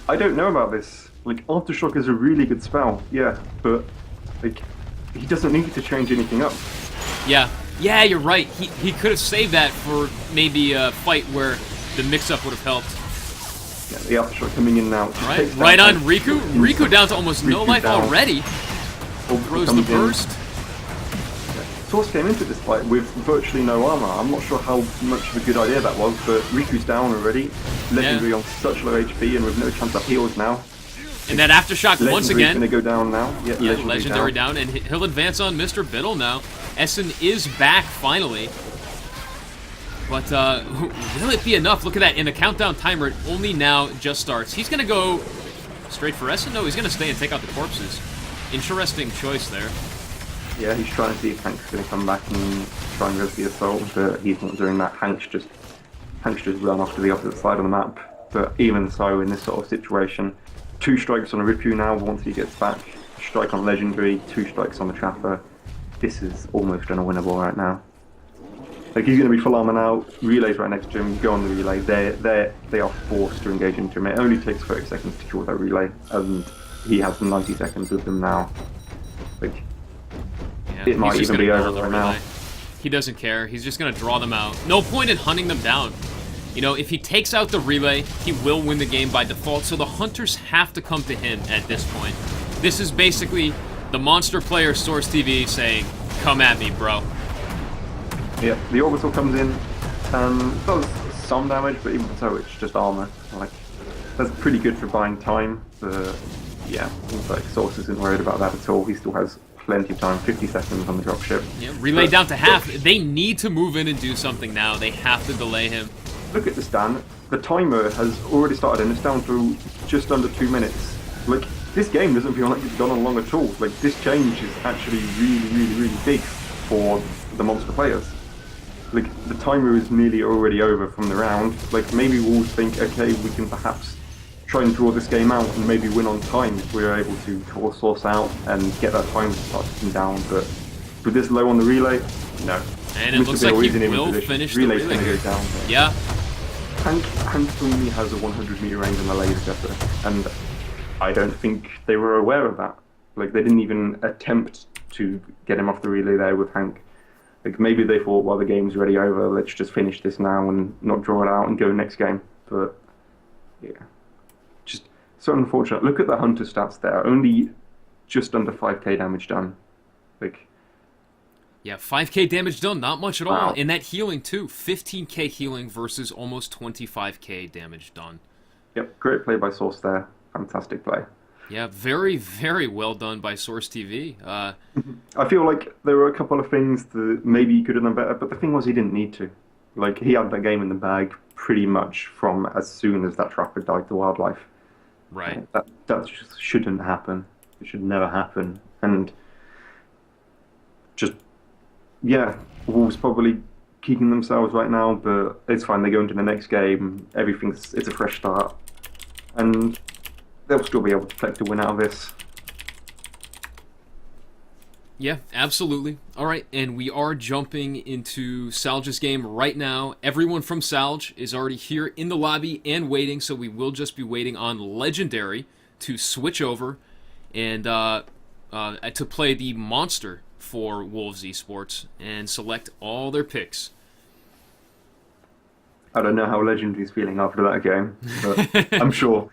I don't know about this. Like, Aftershock is a really good spell, yeah, but like, he doesn't need to change anything up. Yeah, you're right. He could have saved that for maybe a fight where the mix-up would have helped. Yeah, the Aftershock coming in now. Right on Riku. Riku down to almost no Riku life down. already. Orbital Throws the comes in. burst. Source came into this fight with virtually no armor. I'm not sure how much of a good idea that was, but Riku's down already. Legendary on such low HP and with no chance of heals now. And that Aftershock once Legendary's again. gonna go down now. Yeah, Legendary down, and he'll advance on Mr. Biddle now. Essen is back finally. But will it be enough? Look at that. In the countdown timer, it only now just starts. He's going to go straight for Essen? No, he's going to stay and take out the corpses. Interesting choice there. Yeah, he's trying to see if Hank's gonna come back and try and go for the assault, but he's not doing that. Hank's just run off to the opposite side of the map. But even so, in this sort of situation, 2 strikes on a Ripu now once he gets back. Strike on Legendary, 2 strikes on the Trapper. This is almost unwinnable right now. Like, he's going to be full armor now. Relay's right next to him. Go on the relay. They are forced to engage into him. It only takes 30 seconds to draw that relay, and he has 90 seconds with them now. Like, Yeah, it might he's just even be gonna over draw the right now. relay. He doesn't care. He's just going to draw them out. No point in hunting them down. You know, if he takes out the relay, he will win the game by default, so the hunters have to come to him at this point. This is basically the monster player Source TV saying, come at me, bro. Yeah, the orbital comes in and does some damage, but even so, it's just armor. Like, that's pretty good for buying time. But yeah, looks like Source isn't worried about that at all. He still has plenty of time, 50 seconds on the dropship. Yeah, relay down to half. They need to move in and do something now. They have to delay him. Look at this, Dan. The timer has already started and it's down to just under 2 minutes. Like, this game doesn't feel like it's gone on long at all. Like, this change is actually really big for the monster players. Like, the timer is nearly already over from the round. Like, maybe we'll think, okay, we can perhaps try and draw this game out and maybe win on time if we're able to draw Source out and get that time to start ticking down. But with this low on the relay, no. And it looks like he will finish the Relay's relay. going to go down. Yeah. Hank only has a 100-meter range on the laser cutter, and I don't think they were aware of that. Like, they didn't even attempt to get him off the relay there with Hank. Like, maybe they thought, well, the game's already over, let's just finish this now and not draw it out and go next game. But, yeah. Just so unfortunate. Look at the Hunter stats there. Only just under 5k damage done. Like, Yeah, 5k damage done, not much at all. Wow. And that healing, too. 15k healing versus almost 25k damage done. yep, great play by Source there. Fantastic play. Yeah, very well done by Source TV. I feel like there were a couple of things that maybe he could have done better, but the thing was he didn't need to. Like, he had that game in the bag pretty much from as soon as that trapper died to wildlife. Right. That just shouldn't happen. It should never happen. And just, yeah, Wolves probably keeping themselves right now, but it's fine. They go into the next game. It's a fresh start. And they'll still be able to collect a win out of this. Yeah, absolutely. All right, and we are jumping into Salge's game right now. Everyone from Salge is already here in the lobby and waiting, so we will just be waiting on Legendary to switch over and to play the monster for Wolves Esports and select all their picks. I don't know how Legendary's feeling after that game, but I'm sure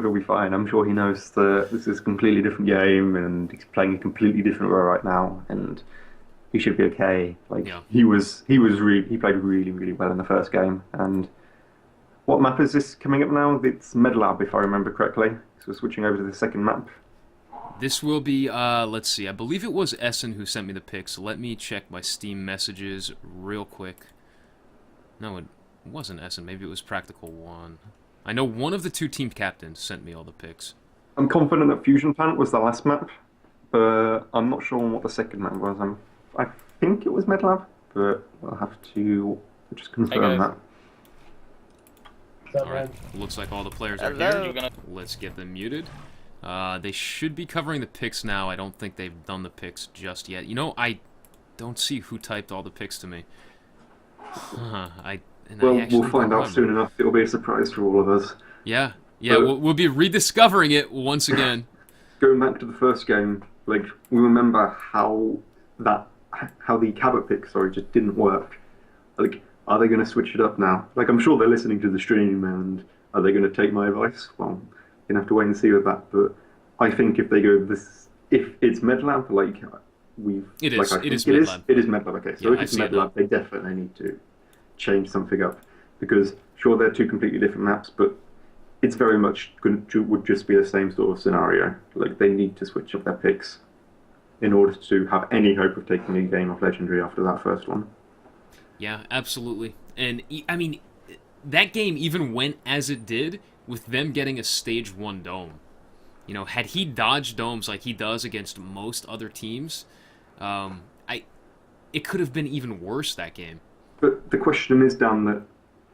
he'll be fine. I'm sure he knows that this is a completely different game and he's playing a completely different role right now, and he should be okay. Like, Yeah. he played really well in the first game. And what map is this coming up now? It's MedLab, if I remember correctly. So we're switching over to the second map. This will be, let's see, I believe it was Essen who sent me the picks. Let me check my Steam messages real quick. No, it wasn't Essen. Maybe it was Practical One. I know one of the two team captains sent me all the picks. I'm confident that Fusion Plant was the last map, I'm not sure on what the second map was. I think it was MedLab, but I'll have to just Hey confirm guys. that. What's up, All right, man? looks like all the players are Hello. here. You're gonna- Let's get them muted. They should be covering the picks now. I don't think they've done the picks just yet. You know, I don't see who typed all the picks to me. Well, actually we'll find don't out soon remember. enough. It'll be a surprise for all of us. Yeah, yeah, But- we'll be rediscovering it once again. Going back to the first game, like we remember how the Cabot pick, sorry, just didn't work. Like, are they going to switch it up now? Like, I'm sure they're listening to the stream, and are they going to take my advice? Well, you're gonna have to wait and see with that. But I think if they go this, if it's MedLab, like we've, It like is. I It think is it is, MedLab. it is MedLab. Okay, so Yeah, if I it's see it now. MedLab, they definitely need to change something up because sure they're two completely different maps, but it's very much would just be the same sort of scenario. Like they need to switch up their picks in order to have any hope of taking a game off Legendary after that first one. Yeah, absolutely. And I mean, that game even went as it did with them getting a stage 1 dome. You know, had he dodged domes like he does against most other teams, it could have been even worse that game. But the question is, Dan, that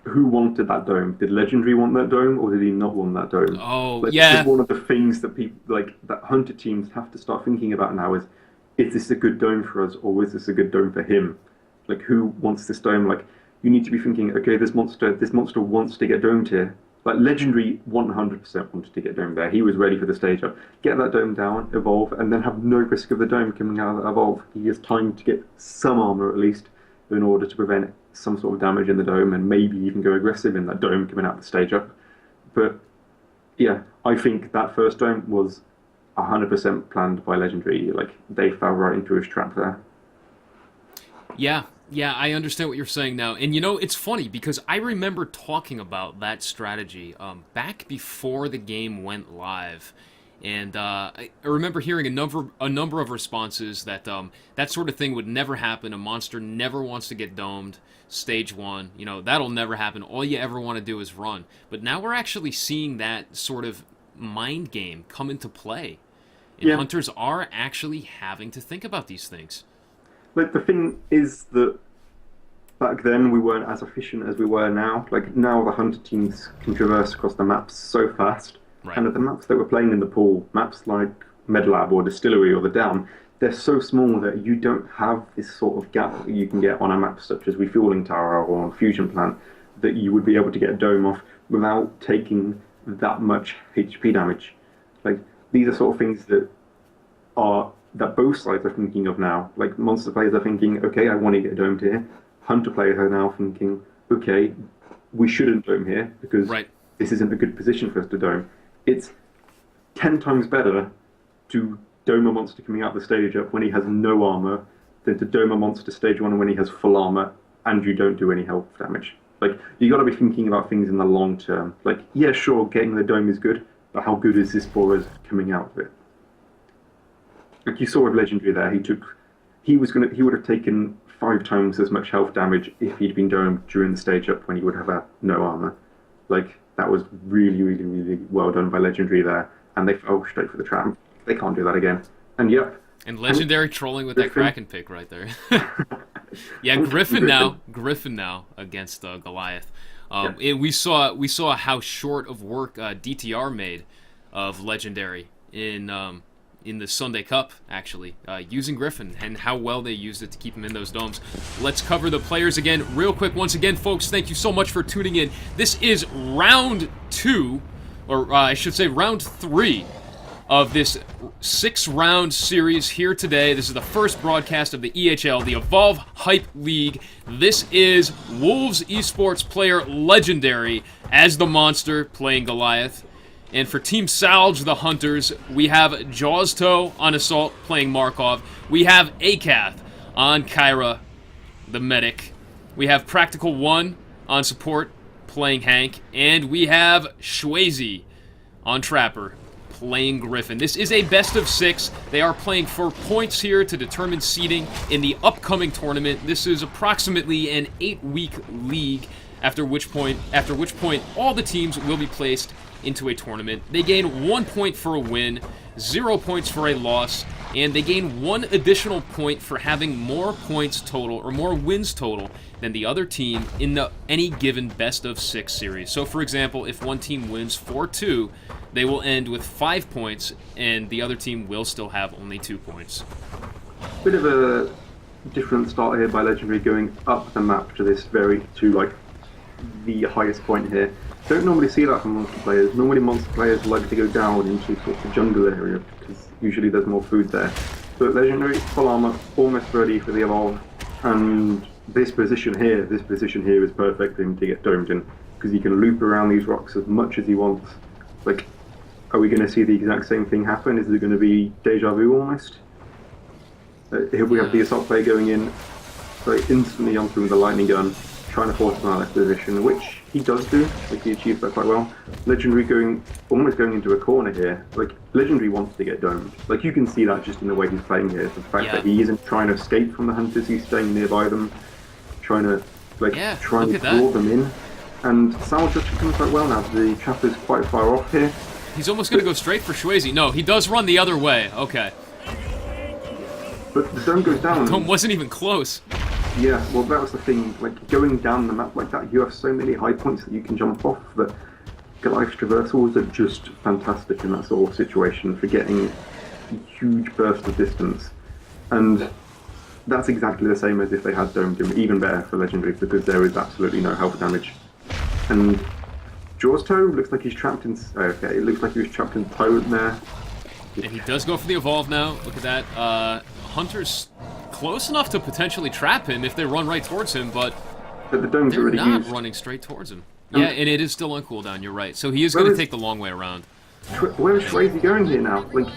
who wanted that dome? Did Legendary want that dome, or did he not want that dome? Oh, Like, yeah. This is one of the things that people like that Hunter teams have to start thinking about now: is this a good dome for us, or is this a good dome for him? Like, who wants this dome? Like, you need to be thinking, okay, this monster wants to get domed here. Like, Legendary 100% wanted to get domed there. He was ready for the stage up. Get that dome down, evolve, and then have no risk of the dome coming out of that evolve. He has time to get some armor at least in order to prevent some sort of damage in the dome and maybe even go aggressive in that dome coming out of the stage up. But yeah, I think that first dome was 100% planned by Legendary. Like, they fell right into his trap there. Yeah, I understand what you're saying now. And you know, it's funny because I remember talking about that strategy back before the game went live. And I remember hearing a number of responses that that sort of thing would never happen. A monster never wants to get domed. Stage 1, you know, that'll never happen. All you ever want to do is run. But now we're actually seeing that sort of mind game come into play. And Yeah. hunters are actually having to think about these things. Like, the thing is that back then we weren't as efficient as we were now. Like, now the Hunter teams can traverse across the maps so fast. Right. And the maps that we're playing in the pool, maps like MedLab or Distillery or the Dam, they're so small that you don't have this sort of gap that you can get on a map such as Refueling Tower or on Fusion Plant that you would be able to get a dome off without taking that much HP damage. Like, these are sort of things that both sides are thinking of now. Like, Monster players are thinking, okay, I want to get domed here. Hunter players are now thinking, okay, we shouldn't dome here because Right. this isn't a good position for us to dome. It's 10 times better to dome a monster coming out the stage up when he has no armor than to dome a monster stage 1 when he has full armor and you don't do any health damage. Like, you got to be thinking about things in the long term. Like, yeah, sure, getting the dome is good, but how good is this for us coming out of it? Like you saw with Legendary there, he would have taken 5 times as much health damage if he'd been domed during the stage up when he would have had no armor. Like, that was really, really, really well done by Legendary there, and they fell straight for the trap. They can't do that again. And yep. And Legendary trolling with that Griffin. Kraken pick right there. Yeah, Griffin now against Goliath. And we saw how short of work DTR made of Legendary in the Sunday Cup, actually, using Griffin, and how well they used it to keep him in those domes. Let's cover the players again real quick. Once again, folks, thank you so much for tuning in. This is round 2, or I should say round 3 of this 6-round series here today. This is the first broadcast of the EHL, the Evolve Hype League. This is Wolves Esports player Legendary as the Monster playing Goliath. And for Team Salge, the Hunters, we have Jawsto on Assault playing Markov. We have Akath on Kyra, the Medic. We have Practical One on Support playing Hank. And we have Shwazy on Trapper playing Griffin. This is a best of 6. They are playing for points here to determine seeding in the upcoming tournament. This is approximately an 8-week league, after which point all the teams will be placed into a tournament. They gain 1 point for a win, 0 points for a loss, and they gain 1 additional point for having more points total, or more wins total, than the other team in any given best-of-6 series. So, for example, if one team wins 4-2, they will end with 5 points, and the other team will still have only 2 points. Bit of a different start here by Legendary, going up the map to like the highest point here. Don't normally see that from monster players. Normally monster players like to go down into sort of the jungle area because usually there's more food there. But Legendary, full armor, almost ready for the evolve, and this position here is perfect for him to get domed in because he can loop around these rocks as much as he wants. Like, are we going to see the exact same thing happen? Is it going to be deja vu almost? Here we have the assault player going in, like instantly onto with the lightning gun, trying to force him out of this position, which he does do. Like, he achieves that quite well. Legendary almost going into a corner here. Like, Legendary wants to get domed. Like, you can see that just in the way he's playing here. The fact that he isn't trying to escape from the hunters, he's staying nearby them, trying to draw them in. And Salvage actually comes quite well now. The trapper's quite far off here. He's almost going to go straight for Shwazy. No, he does run the other way. Okay. But the dome goes down. The dome wasn't even close. Yeah, well, that was the thing. Like, going down the map like that, you have so many high points that you can jump off that Goliath's traversals are just fantastic in that sort of situation for getting a huge burst of distance. And that's exactly the same as if they had domed him, even better for Legendary because there is absolutely no health damage. And Jaw's Toe looks like he's trapped in... Okay, it looks like he was trapped in Tyrant there. And he does go for the evolve now. Look at that. Hunter's close enough to potentially trap him if they run right towards him, but the dome's they're already not used. running straight towards him. Yeah, and it is still on cooldown, you're right. So he is going to take the long way around. Where is Shwazy going here now? Like,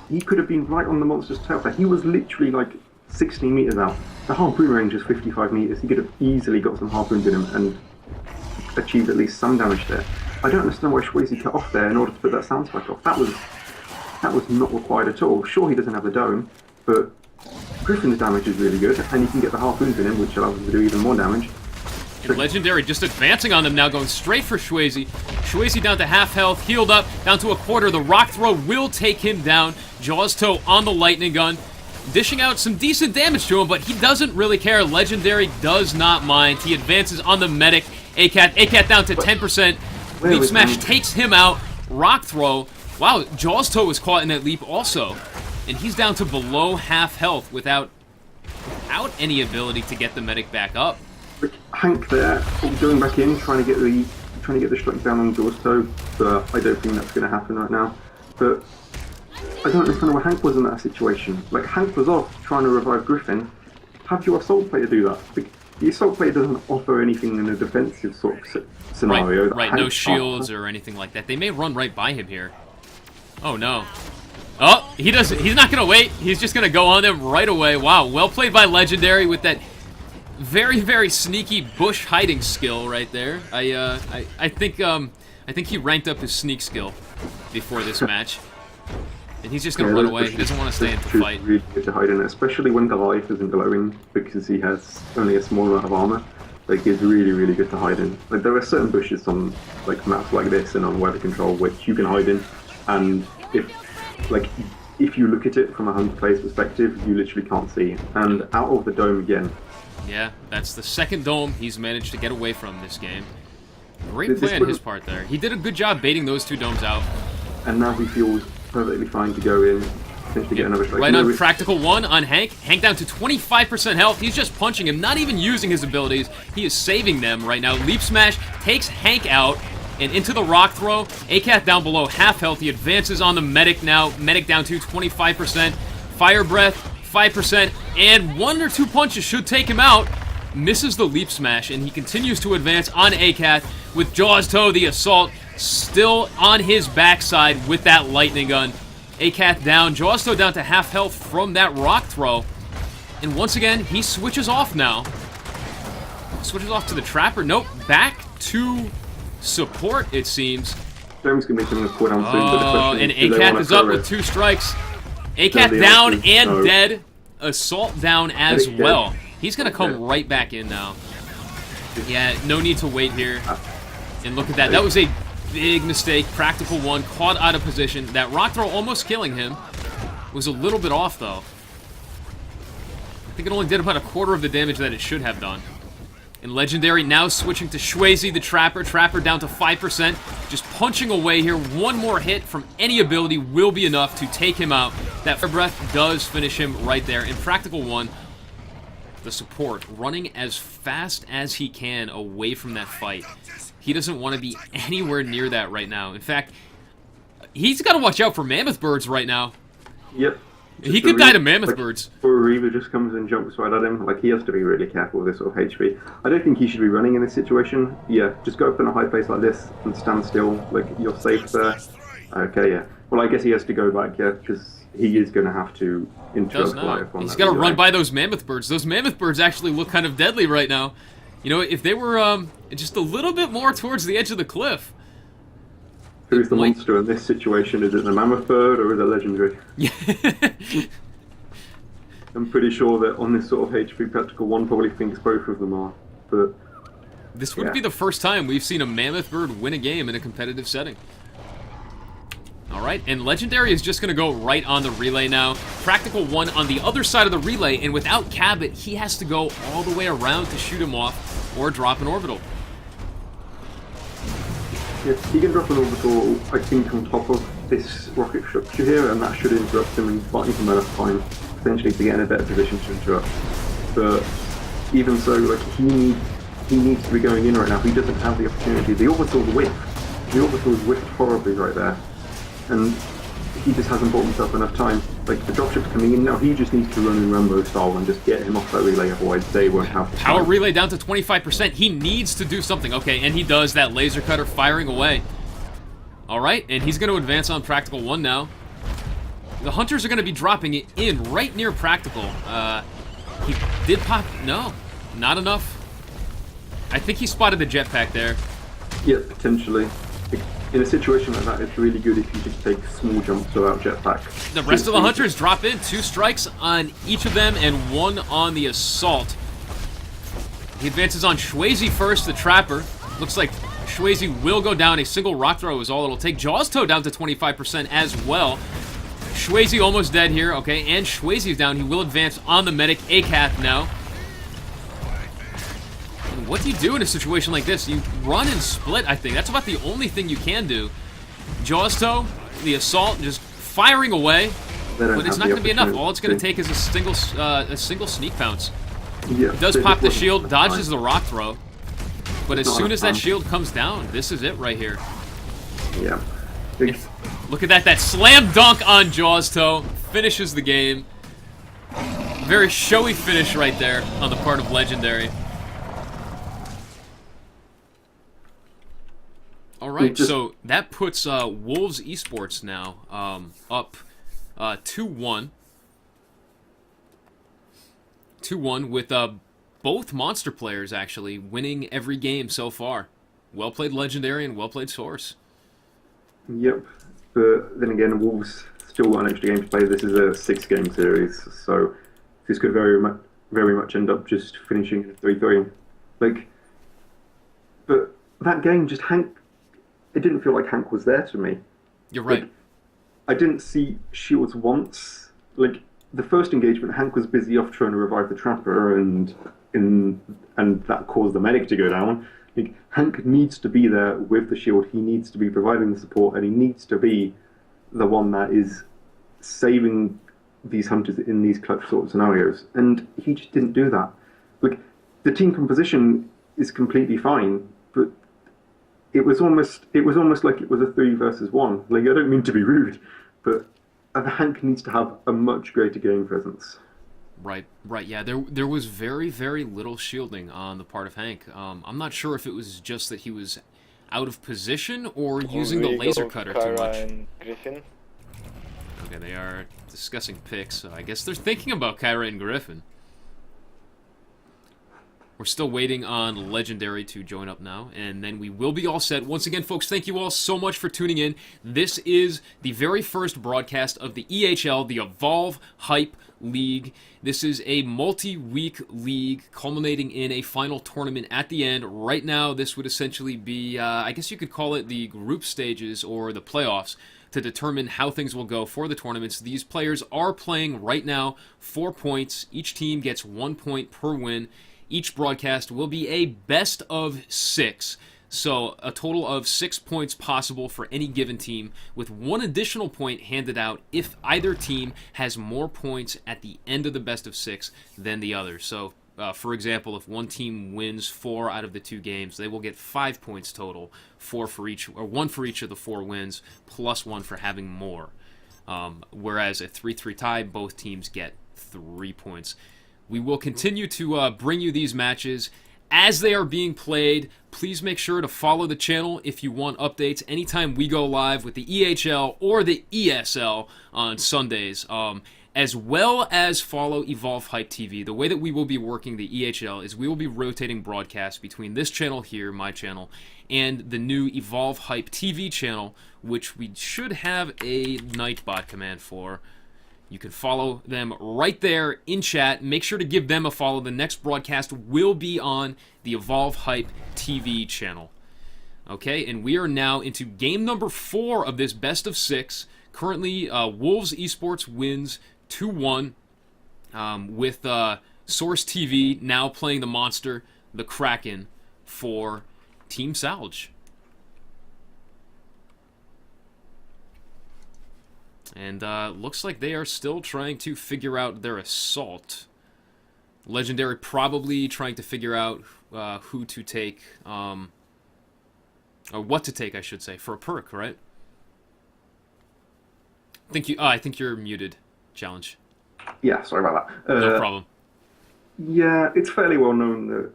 he could have been right on the monster's tail there. He was literally like 16 meters out. The harpoon range is 55 meters. He could have easily got some harpoons in him and achieved at least some damage there. I don't understand why Shwazy cut off there in order to put that sound spike off. That was not required at all. Sure, he doesn't have the dome, but Griffin's damage is really good, and you can get the harpoons in him, which allows him to do even more damage. And Legendary just advancing on them now, going straight for Shwazy. Shwazy down to half health, healed up, down to a quarter. The rock throw will take him down. Jaw's Toe on the lightning gun, dishing out some decent damage to him, but he doesn't really care. Legendary does not mind. He advances on the medic. ACAT down to 10%. Leap Smash takes him out. Rock throw. Wow, Jaw's Toe was caught in that leap also. And he's down to below half health without any ability to get the medic back up. Hank there, going back in, trying to get the strike down on Jaw's Toe, but I don't think that's going to happen right now. But I don't understand why Hank was in that situation. Like, Hank was off trying to revive Griffin. Have your assault player do that. The assault player doesn't offer anything in a defensive sort of scenario. Right, no shields or anything like that. They may run right by him here. Oh no. Oh, he's not going to wait. He's just going to go on them right away. Wow, well played by Legendary with that very, very sneaky bush hiding skill right there. I think he ranked up his sneak skill before this match. And he's just going to run away. He doesn't want to stay in the fight. Really good to hide in, especially when Goliath isn't glowing because he has only a small amount of armor. Like, it's really, really good to hide in. Like, there are certain bushes on like maps like this and on weather control which you can hide in, and if you look at it from a hunter player's perspective, you literally can't see. And out of the dome again. Yeah, that's the second dome he's managed to get away from this game. Great play on his part there. He did a good job baiting those two domes out. And now he feels perfectly fine to go in, potentially get another strike. Right on Practical 1 on Hank. Hank down to 25% health. He's just punching him, not even using his abilities. He is saving them right now. Leap Smash takes Hank out. And into the rock throw. ACAT down below half health. He advances on the medic now. Medic down to 25%. Fire Breath, 5%. And 1 or 2 punches should take him out. Misses the Leap Smash. And he continues to advance on ACAT with Jaw's Toe, the assault, still on his backside with that lightning gun. ACAT down. Jaw's Toe down to half health from that rock throw. And once again, he switches off now. Switches off to the Trapper. Nope. Back to support, it seems. Dome's gonna be coming to cooldown soon. Oh, and ACAT is up with 2 strikes. ACAT down and dead. Assault down as well. He's gonna come right back in now. Yeah, no need to wait here. And look at that. That was a big mistake. Practical 1 caught out of position. That rock throw almost killing him. was a little bit off, though. I think it only did about a quarter of the damage that it should have done. And Legendary now switching to Shwazy the Trapper. Trapper down to 5%. Just punching away here. One more hit from any ability will be enough to take him out. That Fire Breath does finish him right there. In Practical One, the support running as fast as he can away from that fight. He doesn't want to be anywhere near that right now. In fact, he's got to watch out for Mammoth Birds right now. Yep. He could die to Mammoth Birds. Or Reaver just comes and jumps right at him. Like, he has to be really careful with this sort of HP. I don't think he should be running in this situation. Yeah, just go up in a high pace like this and stand still. Like, you're safe there. Okay, yeah. Well, I guess he has to go back, yeah, because he is going to have to interrupt life on that. He's got to run by those Mammoth Birds. Those Mammoth Birds actually look kind of deadly right now. You know, if they were just a little bit more towards the edge of the cliff. Who's the monster in this situation? Is it the Mammoth Bird or is it Legendary? Yeah. I'm pretty sure that on this sort of HP Practical One probably thinks both of them are. But this would be the first time we've seen a Mammoth Bird win a game in a competitive setting. Alright, and Legendary is just going to go right on the relay now. Practical One on the other side of the relay, and without Cabot, he has to go all the way around to shoot him off or drop an orbital. Yes, he can drop an orbital, I think, on top of this rocket structure here, and that should interrupt him and find him enough time, potentially, to get in a better position to interrupt. But even so, like, he needs to be going in right now. He doesn't have the opportunity. The orbital's whiffed. The orbital's whiffed horribly right there. And he just hasn't bought himself enough time. Like, the dropship's coming in now, he just needs to run in Rambo style and just get him off that relay, otherwise they won't have the Power time. relay down to 25%. He needs to do something. Okay, and he does. That laser cutter firing away. Alright, and he's going to advance on Practical One now. The Hunters are going to be dropping it in right near Practical. He did pop... No, not enough. I think he spotted the jetpack there. Yeah, potentially. In a situation like that, it's really good if you just take small jumps without jetpack. The rest of the Hunters drop in. 2 strikes on each of them and 1 on the Assault. He advances on Shwazy first, the Trapper. Looks like Shwazy will go down. A single rock throw is all it'll take. Jaws Toe down to 25% as well. Shwazy almost dead here, okay, and Shwazy's down. He will advance on the medic. ACAT now. What do you do in a situation like this? You run and split, I think. That's about the only thing you can do. Jaws Toe, the Assault, just firing away. But it's not going to be enough. All it's going to take is a single sneak bounce. Yeah, He does pop the shield, dodges the rock throw. But as soon as that shield comes down, this is it right here. Yeah. Look at that. That slam dunk on Jaws Toe finishes the game. Very showy finish right there on the part of Legendary. Alright, so that puts Wolves Esports now up 2-1. 2-1 with both Monster players actually winning every game so far. Well played Legendary and well played Source. Yep, but then again, Wolves still got an extra game to play. This is a 6-game series, so this could very much end up just finishing in a 3-3. Like, but that game, just Hank, it didn't feel like Hank was there to me. You're right. Like, I didn't see shields once. Like, the first engagement, Hank was busy off trying to revive the Trapper, and that caused the medic to go down. Like, Hank needs to be there with the shield. He needs to be providing the support, and he needs to be the one that is saving these Hunters in these clutch sort of scenarios. And he just didn't do that. Like, the team composition is completely fine, but it was almost like it was a 3 versus 1. Like, I don't mean to be rude, but Hank needs to have a much greater game presence. Right, yeah. There was very, very little shielding on the part of Hank. I'm not sure if it was just that he was out of position or using the laser cutter too much. And Griffin. Okay, they are discussing picks, so I guess they're thinking about Kyra and Griffin. We're still waiting on Legendary to join up now, and then we will be all set. Once again, folks, thank you all so much for tuning in. This is the very first broadcast of the EHL, the Evolve Hype League. This is a multi-week league culminating in a final tournament at the end. Right now, this would essentially be, I guess you could call it the group stages or the playoffs to determine how things will go for the tournaments. These players are playing right now 4 points. Each team gets 1 point per win. Each broadcast will be a best of 6. So a total of 6 points possible for any given team, with 1 additional point handed out if either team has more points at the end of the best of 6 than the other. So, for example, if one team wins 4 out of the 2 games, they will get 5 points total, 4 for each, or 1 for each of the 4 wins, plus 1 for having more. Whereas a 3-3 tie, both teams get 3 points. We will continue to bring you these matches as they are being played. Please make sure to follow the channel if you want updates anytime we go live with the EHL or the ESL on Sundays, as well as follow Evolve Hype TV. The way that we will be working the EHL is we will be rotating broadcasts between this channel here, my channel, and the new Evolve Hype TV channel, which we should have a Nightbot command for. You can follow them right there in chat. Make sure to give them a follow. The next broadcast will be on the Evolve Hype TV channel. Okay, and we are now into game number 4 of this best of 6. Currently, Wolves Esports wins 2-1 with Source TV now playing the monster, the Kraken, for Team Salge. And looks like they are still trying to figure out their assault. Legendary probably trying to figure out who to take, or what to take, I should say, for a perk, right? I think you're muted, Challenge. Yeah, sorry about that. No problem. Yeah, it's fairly well known that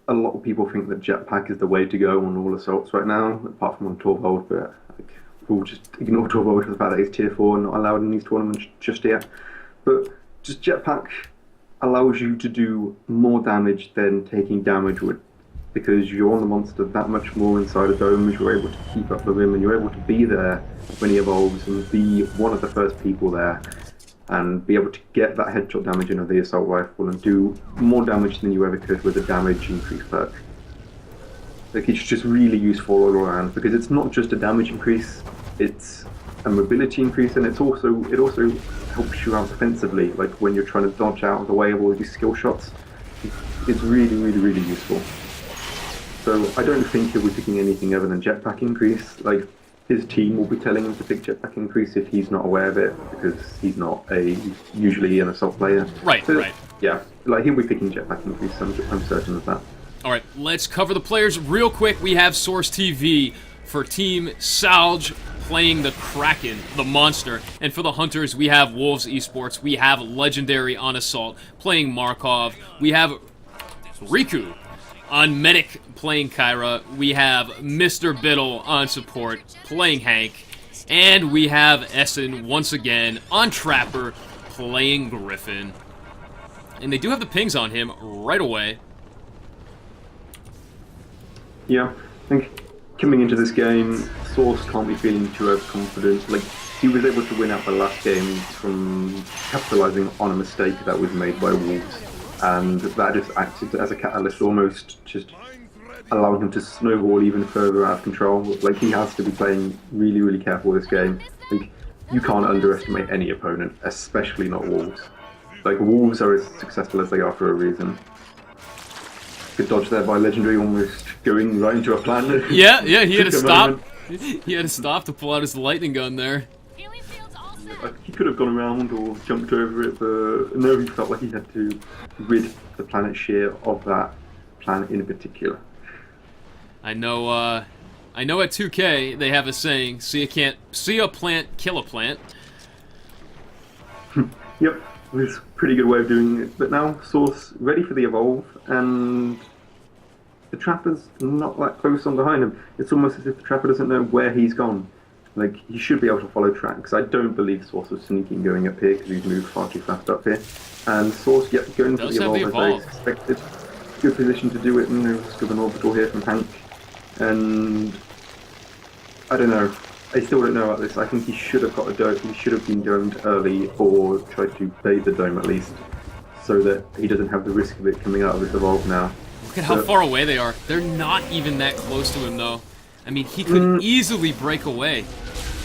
a lot of people think that Jetpack is the way to go on all assaults right now, apart from on Torvald, but we'll just ignore Torvald for the fact that he's tier 4 and not allowed in these tournaments just yet. But just Jetpack allows you to do more damage than taking damage would, because you're on the monster that much more inside a dome, as you're able to keep up with him and you're able to be there when he evolves and be one of the first people there and be able to get that headshot damage in of the assault rifle and do more damage than you ever could with a damage increase perk. Like, it's just really useful all around, because it's not just a damage increase, it's a mobility increase, and it also helps you out defensively, like when you're trying to dodge out of the way of all of these skill shots. It's really, really, really useful. So I don't think he'll be picking anything other than Jetpack increase. Like, his team will be telling him to pick Jetpack increase if he's not aware of it, because he's not usually an assault player. Right, so, right. Yeah, like, he'll be picking Jetpack increase, I'm certain of that. All right, let's cover the players real quick. We have Source TV for Team Salge playing the Kraken, the monster. And for the Hunters, we have Wolves Esports. We have Legendary on Assault playing Markov. We have Riku on Medic playing Kyra. We have Mr. Biddle on Support playing Hank. And we have Essen once again on Trapper playing Griffin. And they do have the pings on him right away. Yeah, I think coming into this game, Source can't be feeling too overconfident. Like, he was able to win out the last game from capitalising on a mistake that was made by Wolves, and that just acted as a catalyst, almost just allowing him to snowball even further out of control. Like, he has to be playing really, really careful this game. Like, you can't underestimate any opponent, especially not Wolves. Like, Wolves are as successful as they are for a reason. Good dodge there by Legendary, almost going right into a plan. Yeah, he had to stop. He had to stop to pull out his lightning gun there. He could have gone around or jumped over it, but no, he felt like he had to rid the planet Sheer of that planet in particular. I know at 2K they have a saying: see a plant, kill a plant. Yep. It's a pretty good way of doing it, but now Source ready for the evolve, and the Trapper's not that close on behind him. It's almost as if the Trapper doesn't know where he's gone. Like, he should be able to follow track, because I don't believe Source was sneaking going up here, because he's moved far too fast up here. And Source, yep, going for the evolve as I expected. Good position to do it, and no risk of an orbital here from Hank. And I don't know. I still don't know about this. I think he should have got a dome. He should have been domed early, or tried to bait the dome at least, so that he doesn't have the risk of it coming out of this evolve now. Look at how far away they are. They're not even that close to him, though. I mean, he could easily break away.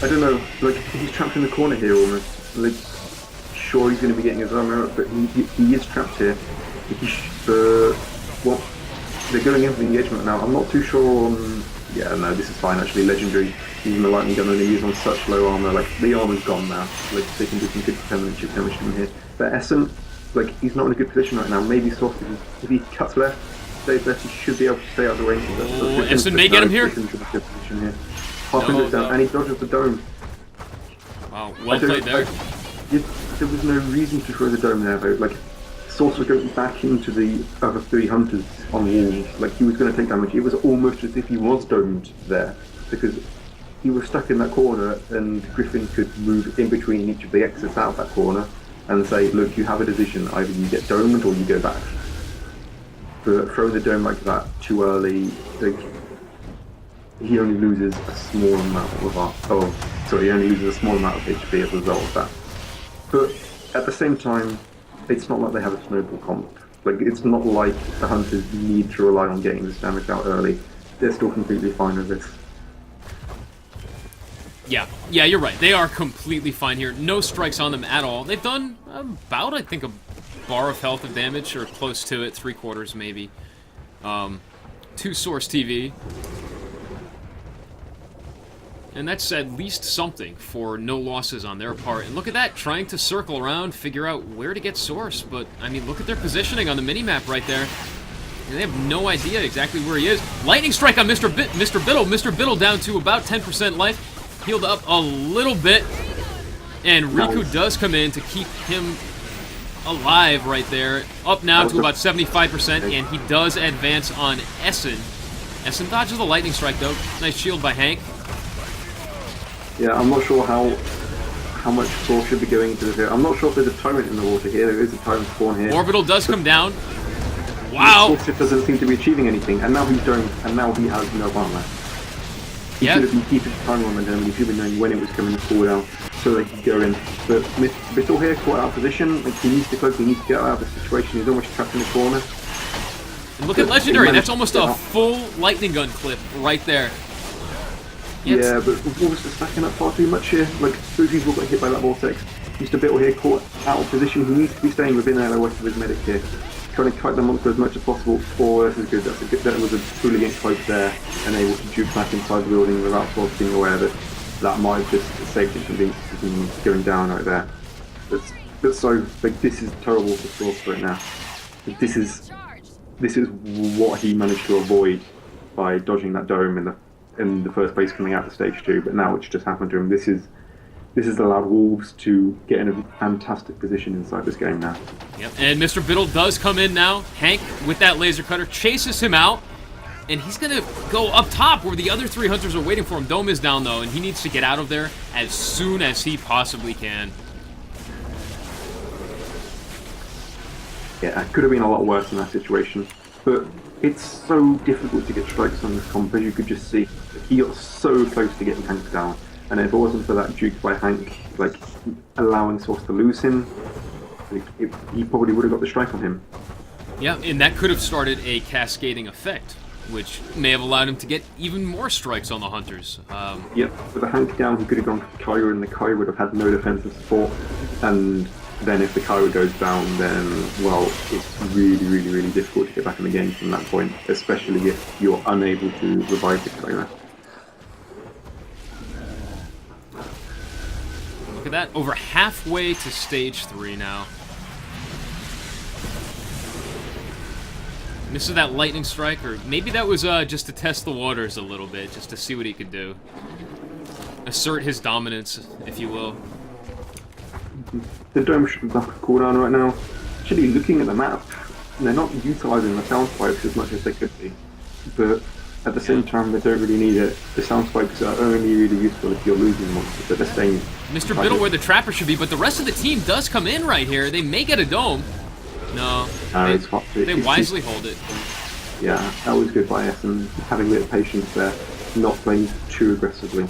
I don't know. Like he's trapped in the corner here almost. Like sure he's going to be getting his armor up, but he is trapped here. What? They're going in for the engagement now. I'm not too sure on... Yeah, no, this is fine actually. Legendary, using the lightning gun and he's on such low armor. Like, the armor's gone now. Like, they can do some good permanent chip damage to him here. But Essen, like, he's not in a good position right now. Maybe Source, if he cuts left, stays left, he should be able to stay out of the range. Oh, Essen may get him here. Half down, and he dodges the dome. Wow, well played there. There was no reason to throw the dome there, though. Like, Source was going back into the other 3 hunters on walls. Like, he was going to take damage. It was almost as if he was domed there, because he was stuck in that corner, and Griffin could move in between each of the exits out of that corner and say, look, you have a decision. Either you get domed or you go back. But throwing the dome like that too early, like, he only loses a small amount of he only loses a small amount of HP as a result of that. But at the same time, it's not like they have a snowball comp. Like, it's not like the hunters need to rely on getting this damage out early. They're still completely fine with this. Yeah, you're right. They are completely fine here. No strikes on them at all. They've done about, I think, a bar of health of damage, or close to it, 3/4 maybe. To Source TV. And that's at least something for no losses on their part. And look at that, trying to circle around, figure out where to get Source. But, I mean, look at their positioning on the minimap right there. And they have no idea exactly where he is. Lightning strike on Mr. Biddle. Mr. Biddle down to about 10% life. Healed up a little bit. And Riku does come in to keep him alive right there. Up now to about 75%, and he does advance on Essen. Essen dodges the lightning strike, though. Nice shield by Hank. Yeah, I'm not sure how much Source should be going into this here. I'm not sure if there's a tyrant in the water here. There is a tyrant spawn here. Orbital does come down. Wow! Source just doesn't seem to be achieving anything, and now he's domed, and now he has no armor. He should have been keeping time on momentum, he should have been knowing when it was coming to fall down, so they could go in. But Bittle here, caught out of position, like, he needs to close, he needs to get out of the situation, he's almost trapped in the corner. And look at Legendary, that's almost a full lightning gun clip right there. Yeah, but Wolves are stacking up far too much here. Like, 3 people got hit by that vortex. Mr. Bittle here caught out of position. He needs to be staying within LOS of his medic here. Trying to kite the monster as much as possible. Oh, this is good. That was a truly get close there, and able to juke back inside the building without sort of being aware that that might have just saved him from going down right there. But so, like, this is terrible for Source right now. This is what he managed to avoid by dodging that dome in the first place coming out of stage 2, but now it's just happened to him. This has allowed Wolves to get in a fantastic position inside this game now. Yep, and Mr. Biddle does come in now. Hank, with that laser cutter, chases him out, and he's going to go up top where the other 3 hunters are waiting for him. Dome is down, though, and he needs to get out of there as soon as he possibly can. Yeah, it could have been a lot worse in that situation, but it's so difficult to get strikes on this comp, as you could just see. He got so close to getting Hank down, and if it wasn't for that juke by Hank, like, allowing Source to lose him, he probably would have got the strike on him. Yeah, and that could have started a cascading effect, which may have allowed him to get even more strikes on the hunters. Yep, with the Hank down, he could have gone for Kyra, and the Kyra would have had no defensive support, and then if the Kyra goes down, then, well, it's really, really, really difficult to get back in the game from that point, especially if you're unable to revive the Kyra. Look at that, over halfway to stage 3 now. Misses that lightning strike, or maybe that was just to test the waters a little bit, just to see what he could do. Assert his dominance, if you will. The dome should be back at cooldown right now. Should be looking at the map. They're not utilising the sound spikes as much as they could be, but at the same time they don't really need it. The sound spikes are only really useful if you're losing monsters, but they're staying. Mr. Biddle where the trapper should be, but the rest of the team does come in right here. They may get a dome. No, they wisely hold it. Yeah, that was good by Essen, having a bit of patience there, not playing too aggressively.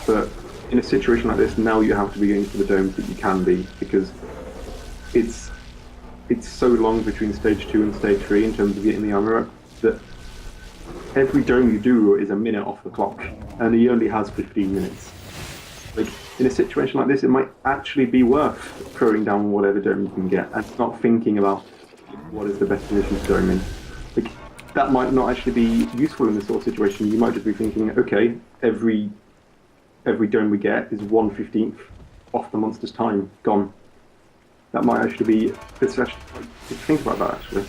But in a situation like this, now you have to be going for the domes that you can be, because it's so long between stage 2 and stage 3 in terms of getting the armor up, that every dome you do is a minute off the clock, and he only has 15 minutes. Like, in a situation like this, it might actually be worth throwing down whatever dome you can get and not thinking about what is the best position to dome in. Like, that might not actually be useful in this sort of situation. You might just be thinking, okay, every dome we get is 1/15th off the monster's time, gone. That might actually be, it's actually quite good to think about that, actually.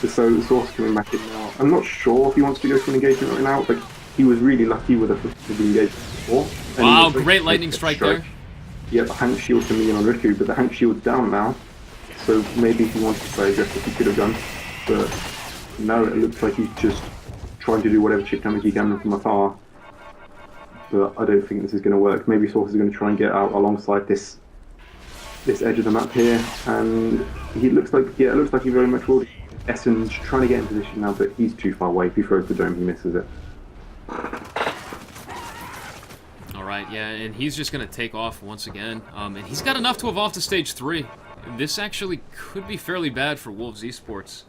So the source coming back in now. I'm not sure if he wants to go for an engagement right now. Like, he was really lucky with the engagement before. Wow, great lightning strike there. Yeah, the Hank Shield coming in on Riku, but the Hank Shield's down now. So maybe if he wanted to play aggressive, he could have done. But now it looks like he's just trying to do whatever chip damage he can from afar. But I don't think this is going to work. Maybe Source is going to try and get out alongside this edge of the map here, and it looks like he very much will. Essen's trying to get in position now, but he's too far away. If he throws the dome, he misses it. Alright, yeah, and he's just going to take off once again. And he's got enough to evolve to stage 3. This actually could be fairly bad for Wolves Esports.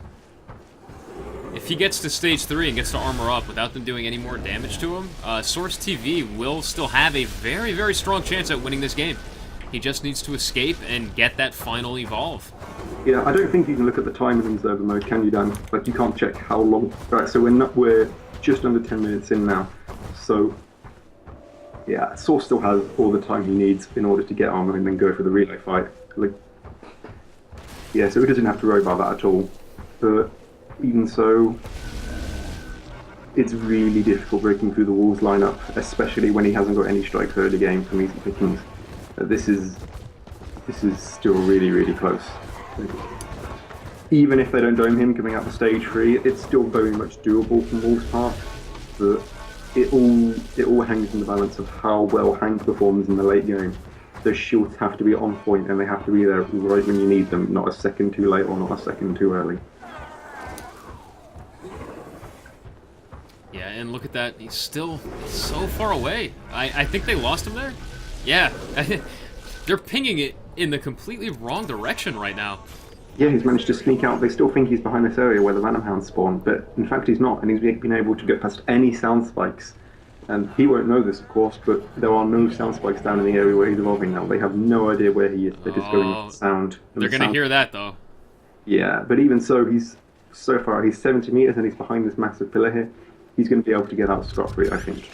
If he gets to stage 3 and gets to armor up without them doing any more damage to him, Source TV will still have a very, very strong chance at winning this game. He just needs to escape and get that final evolve. Yeah, I don't think you can look at the time in observer mode, can you, Dan? Like, you can't check how long. Right, so we're just under 10 minutes in now. So, yeah, Source still has all the time he needs in order to get armor and then go for the relay fight. Like, yeah, so he doesn't have to worry about that at all. But even so, it's really difficult breaking through the Wolves lineup, especially when he hasn't got any strikes early game from easy pickings. This is still really, really close. Even if they don't dome him coming out to stage 3, it's still very much doable from Wolves' part. But it all hangs in the balance of how well Hank performs in the late game. Those shields have to be on point and they have to be there right when you need them, not a second too late or not a second too early. Yeah, and look at that. He's still so far away. I think they lost him there. Yeah, they're pinging it in the completely wrong direction right now. Yeah, he's managed to sneak out. They still think he's behind this area where the Venom Hounds spawn, but in fact he's not, and he's been able to get past any sound spikes. And he won't know this, of course, but there are no sound spikes down in the area where he's evolving now. They have no idea where he is. They're just going off the sound. They're going to hear that, though. Yeah, but even so, he's so far. He's 70 meters and he's behind this massive pillar here. He's going to be able to get out scot-free, I think.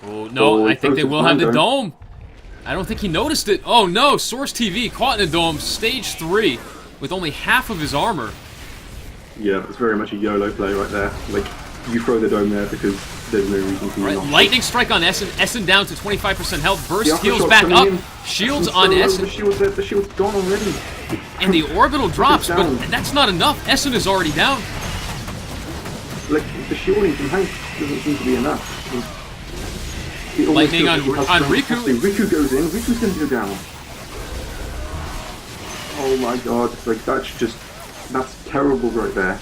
Oh, no, I think they will have the dome. I don't think he noticed it. Oh, no, Source TV caught in the dome, stage 3, with only half of his armor. Yeah, it's very much a YOLO play right there. Like, you throw the dome there because there's no reason to. Right, lightning strike on Essen. Essen down to 25% health. Burst heals back up. Shields on Essen. The shield's gone already. And the orbital drops, but that's not enough. Essen is already down. Like, the shielding from Hank doesn't seem to be enough. Lightning on Riku. Riku goes in. Riku's going to go down. Oh my god! Like, that's terrible right there.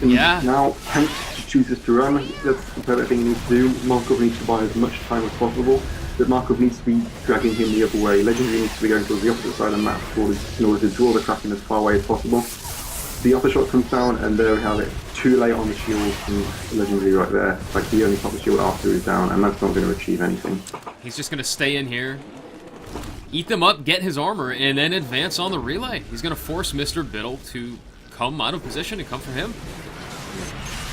And yeah. Now Hank chooses to run. That's the better thing he needs to do. Markov needs to buy as much time as possible. But Markov needs to be dragging him the other way. Legendary needs to be going towards the opposite side of the map in order to draw the Kraken as far away as possible. The upper shot comes down, and there we have it. Too late on the shield from Legendary right there. Like, he only popped the shield after he's down, and that's not going to achieve anything. He's just going to stay in here, eat them up, get his armor, and then advance on the relay. He's going to force Mr. Biddle to come out of position and come for him.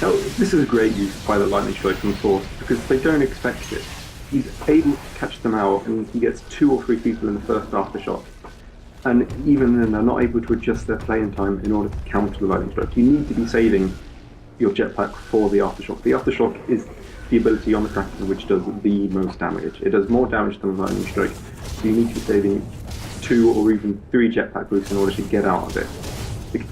Now, this is a great use by the lightning strike from Source, because they don't expect it. He's able to catch them out, and he gets 2 or 3 people in the first aftershock. And even then, they're not able to adjust their playing time in order to counter the lightning strike. You need to be saving your jetpack for the aftershock. The aftershock is the ability on the Kraken which does the most damage. It does more damage than the lightning strike. So you need to be saving 2 or even 3 jetpack boosts in order to get out of it.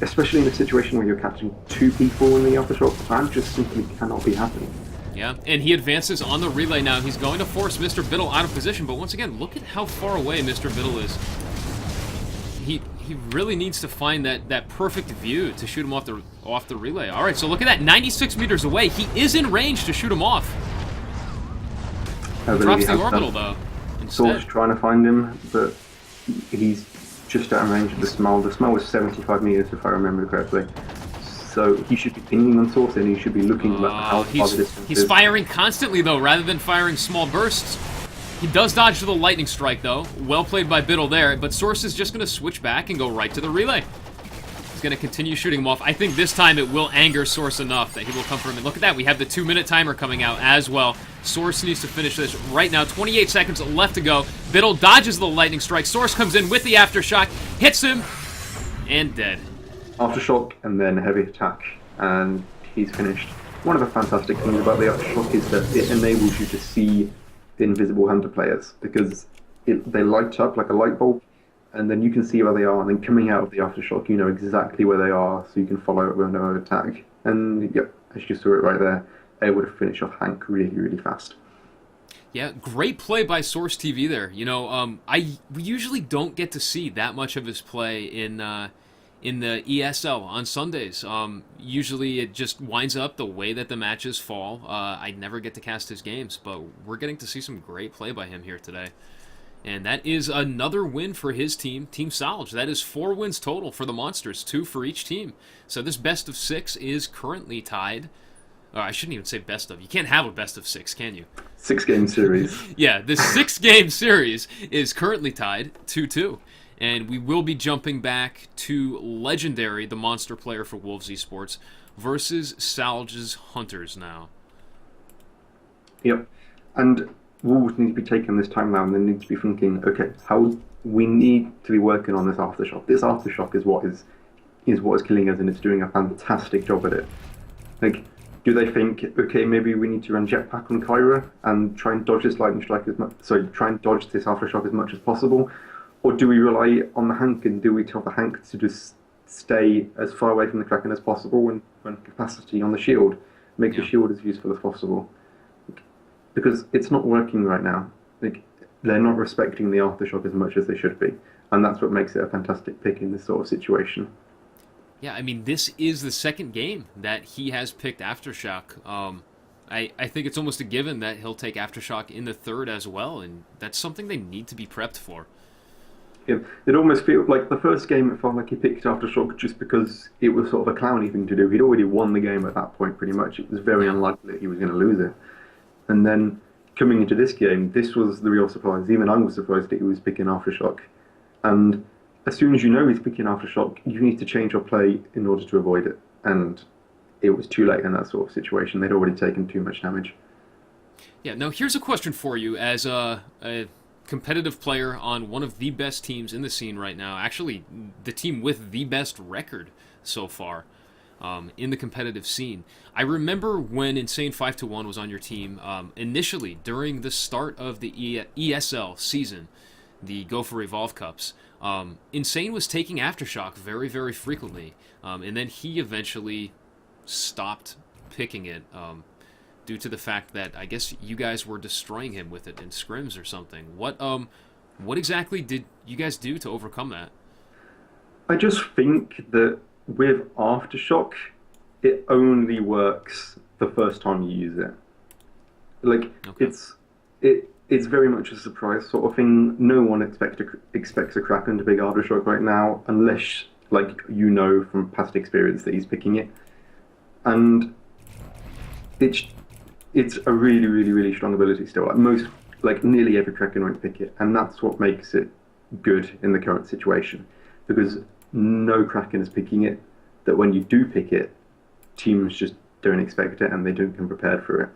Especially in a situation where you're catching 2 people in the aftershock, that just simply cannot be happening. Yeah, and he advances on the relay now. He's going to force Mr. Biddle out of position, but once again, look at how far away Mr. Biddle is. He really needs to find that perfect view to shoot him off the relay. All right, so look at that, 96 meters away. He is in range to shoot him off. He drops the orbital though. Source trying to find him, but he's just out of range of the smell. The smell was 75 meters if I remember correctly. So he should be pinging on source, and he should be looking at how far the distance he's is. firing constantly, though, rather than firing small bursts. He does dodge to the lightning strike, though. Well played by Biddle there, but Source is just going to switch back and go right to the relay. He's going to continue shooting him off. I think this time it will anger Source enough that he will come for him. And look at that, we have the 2-minute timer coming out as well. Source needs to finish this right now. 28 seconds left to go. Biddle dodges the lightning strike. Source comes in with the aftershock, hits him, and dead. Aftershock and then heavy attack, and he's finished. One of the fantastic things about the aftershock is that it enables you to see the invisible hunter players, because they light up like a light bulb, and then you can see where they are, and then coming out of the aftershock you know exactly where they are, so you can follow it with no attack. And yep, as you saw it right there, able to finish off Hank really, really fast. Yeah, great play by Source TV there. You know, we usually don't get to see that much of his play in the ESL on Sundays. Usually it just winds up the way that the matches fall. I never get to cast his games, but we're getting to see some great play by him here today. And that is another win for his team, Team Salge. That is 4 wins total for the Monsters, 2 for each team. So this best of 6 is currently tied. I shouldn't even say best of. You can't have a best of 6, can you? 6-game series. Yeah, this 6-game series is currently tied 2-2. And we will be jumping back to Legendary, the monster player for Wolves Esports, versus Salge's Hunters now. Yep. And Wolves need to be taking this time now, and they need to be thinking, okay, how we need to be working on this aftershock. This aftershock is what is killing us, and it's doing a fantastic job at it. Like, do they think, okay, maybe we need to run jetpack on Kyra and try and dodge this lightning strike try and dodge this aftershock as much as possible? Or do we rely on the Hank, and do we tell the Hank to just stay as far away from the Kraken as possible and run capacity on the shield? Make the shield as useful as possible. Because it's not working right now. Like, they're not respecting the aftershock as much as they should be. And that's what makes it a fantastic pick in this sort of situation. Yeah, I mean, this is the second game that he has picked Aftershock. I think it's almost a given that he'll take Aftershock in the third as well, and that's something they need to be prepped for. Yeah, it almost feels like the first game it felt like he picked Aftershock just because it was sort of a clowny thing to do. He'd already won the game at that point pretty much. It was very unlikely that he was going to lose it. And then coming into this game, this was the real surprise. Even I was surprised that he was picking Aftershock. And as soon as you know he's picking Aftershock, you need to change your play in order to avoid it. And it was too late in that sort of situation. They'd already taken too much damage. Yeah, now here's a question for you as a competitive player on one of the best teams in the scene right now. Actually, the team with the best record so far in the competitive scene. I remember when Insane 5-1 was on your team initially during the start of the ESL season, the Go for Evolve Cups. Insane was taking Aftershock very, very frequently, and then he eventually stopped picking it due to the fact that I guess you guys were destroying him with it in scrims or something. What exactly did you guys do to overcome that? I just think that with Aftershock, it only works the first time you use it. Like, okay. It's very much a surprise sort of thing. No one expects a Kraken to pick Aftershock right now, unless, like, you know from past experience that he's picking it. And it's a really, really, really strong ability still. Nearly every Kraken won't pick it, and that's what makes it good in the current situation. Because no Kraken is picking it, that when you do pick it, teams just don't expect it and they don't come prepared for it.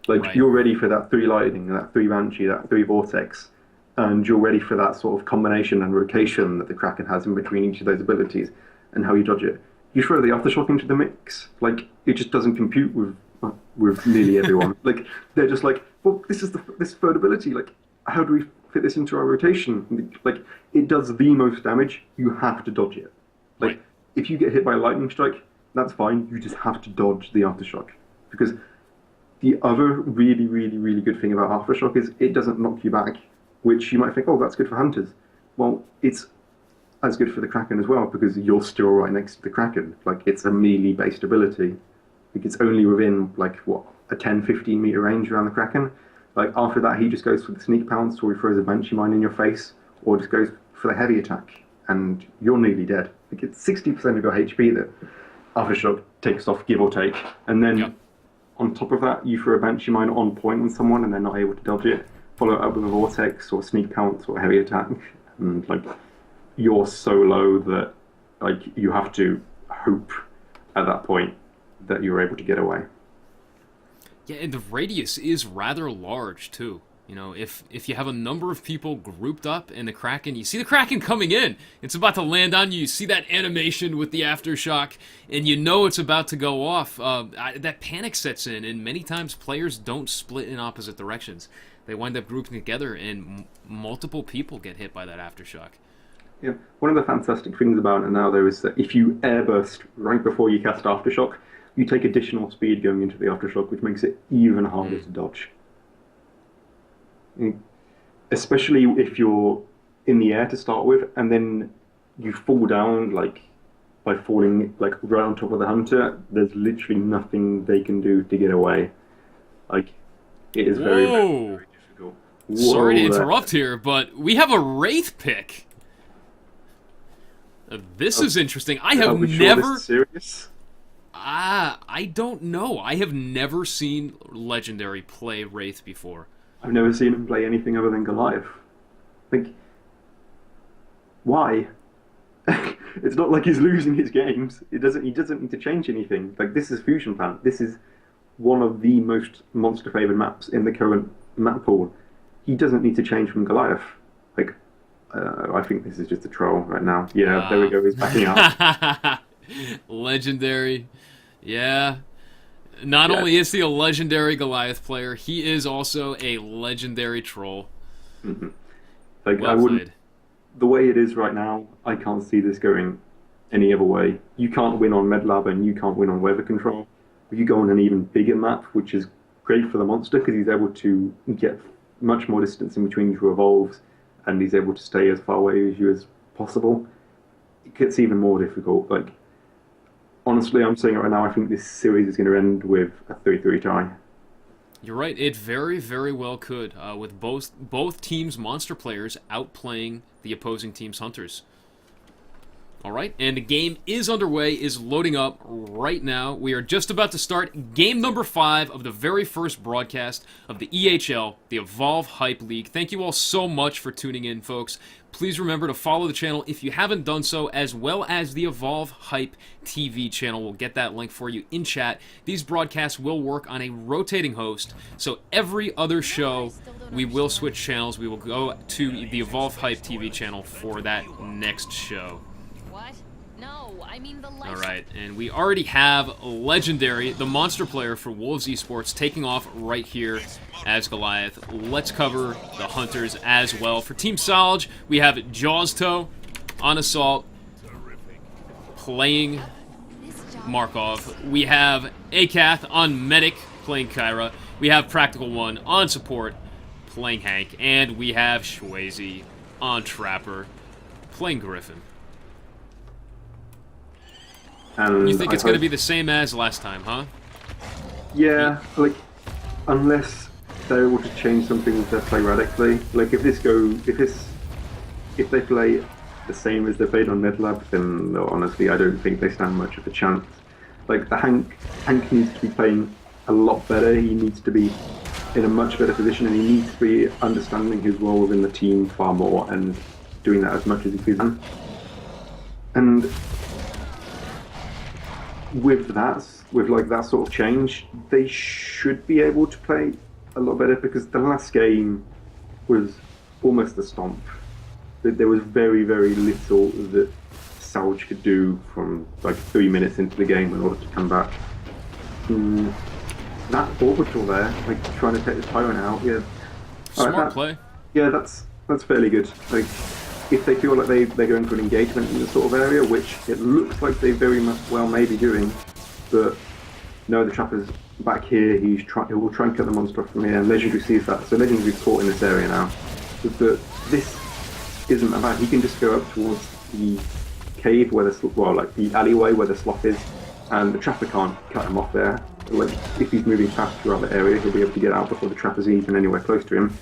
Like, right. You're ready for that 3 Lightning, that 3 Banshee, that 3 Vortex, and you're ready for that sort of combination and rotation that the Kraken has in between each of those abilities and how you dodge it. You throw the Aftershock into the mix, like, it just doesn't compute with nearly everyone. Like, they're just like, well, this is this third ability, like, how do we fit this into our rotation? Like, it does the most damage, you have to dodge it. Like, right. If you get hit by a lightning strike, that's fine, you just have to dodge the Aftershock. Because the other really, really, really good thing about Aftershock is it doesn't knock you back, which you might think, oh, that's good for Hunters. Well, it's as good for the Kraken as well, because you're still right next to the Kraken. Like, it's a melee-based ability. Like, it's only within, like, what, a 10-15 meter range around the Kraken. Like, after that, he just goes for the sneak pounce, or he throws a Banshee Mine in your face, or just goes for the heavy attack, and you're nearly dead. Like, it's 60% of your HP there. Aftershock takes off, give or take. And then Yep. on top of that, you throw a Banshee Mine on point on someone and they're not able to dodge it. Follow it up with a Vortex or Sneak Pounce or Heavy Attack. And like, you're so low that like you have to hope at that point that you're able to get away. Yeah, and the radius is rather large too. If you have a number of people grouped up in the Kraken, you see the Kraken coming in. It's about to land on you. You see that animation with the aftershock, and you know it's about to go off. That panic sets in, and many times players don't split in opposite directions. They wind up grouping together, and multiple people get hit by that aftershock. Yeah, one of the fantastic things about it now, though, is that if you airburst right before you cast Aftershock, you take additional speed going into the Aftershock, which makes it even harder to dodge. Especially if you're in the air to start with, and then you fall down like by falling like right on top of the hunter. There's literally nothing they can do to get away. Like it is very, very, very difficult. Sorry to Whoa, interrupt here, but we have a Wraith pick. This is interesting. I have Are we sure never. this is serious? I don't know. I have never seen Legendary play Wraith before. I've never seen him play anything other than Goliath. Like, why? It's not like he's losing his games. He doesn't need to change anything. Like, this is Fusion Planet. This is one of the most monster-favored maps in the current map pool. He doesn't need to change from Goliath. Like, I think this is just a troll right now. Yeah, there we go. He's backing up. Legendary. Yeah. Not only is he a legendary Goliath player, he is also a legendary troll. Mm-hmm. Like Well I wouldn't. played. The way it is right now, I can't see this going any other way. You can't win on Medlab and you can't win on weather control. You go on an even bigger map, which is great for the monster because he's able to get much more distance in between your evolves, and he's able to stay as far away as you as possible. It gets even more difficult. Like honestly, I'm saying it right now. I think this series is going to end with a 3-3 tie. You're right. It very, very well could, with both teams' monster players outplaying the opposing team's hunters. All right, and the game is underway, is loading up right now. We are just about to start game number 5 of the very first broadcast of the EHL, the Evolve Hype League. Thank you all so much for tuning in, folks. Please remember to follow the channel if you haven't done so, as well as the Evolve Hype TV channel. We'll get that link for you in chat. These broadcasts will work on a rotating host, so every other show we will switch channels. We will go to the Evolve Hype TV channel for that next show. What? No, I mean the life. All right, and we already have Legendary, the monster player for Wolves Esports, taking off right here as Goliath. Let's cover the Hunters as well. For Team Solage, we have Jaws Toe on Assault, playing Markov. We have Akath on Medic, playing Kyra. We have Practical One on Support, playing Hank. And we have Shwazy on Trapper, playing Griffin. And You think it's going to be the same as last time, huh? Yeah, like unless they're able to change something with their play radically. Like if they play the same as they played on Medlab, then honestly I don't think they stand much of a chance. Like the Hank needs to be playing a lot better. He needs to be in a much better position, and he needs to be understanding his role within the team far more and doing that as much as he can. And with that sort of change, they should be able to play a lot better, because the last game was almost a stomp. There was very, very little that Salge could do from like 3 minutes into the game in order to come back. That orbital there, like trying to take the Tyrant out, yeah. Smart play. Yeah, that's fairly good. Like, if they feel like they're going for an engagement in this sort of area, which it looks like they very much well may be doing, but no, the Trapper's back here. He will try and cut the monster off from here, and Legendary sees that, so Legendary's caught in this area now. But this isn't that bad. He can just go up towards the cave where like the alleyway where the sloth is, and the Trapper can't cut him off there. Like, if he's moving fast throughout the area, he'll be able to get out before the Trapper's even anywhere close to him.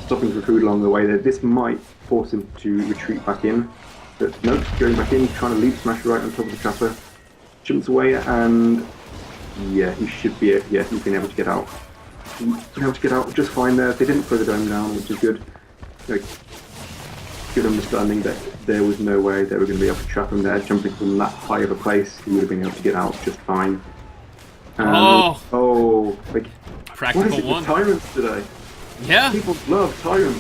Stopping for food along the way there. This might force him to retreat back in. But nope, going back in, trying to leap smash right on top of the Trapper. jumps away, and yeah, he should be. Yeah, he's been able to get out. He's been able to get out just fine there. They didn't throw the dome down, which is good. Like, good understanding that there was no way they were going to be able to trap him there. Jumping from that high of a place, he would have been able to get out just fine. Like, Practical what is it one. with tyrants today? Yeah. People love tyrants.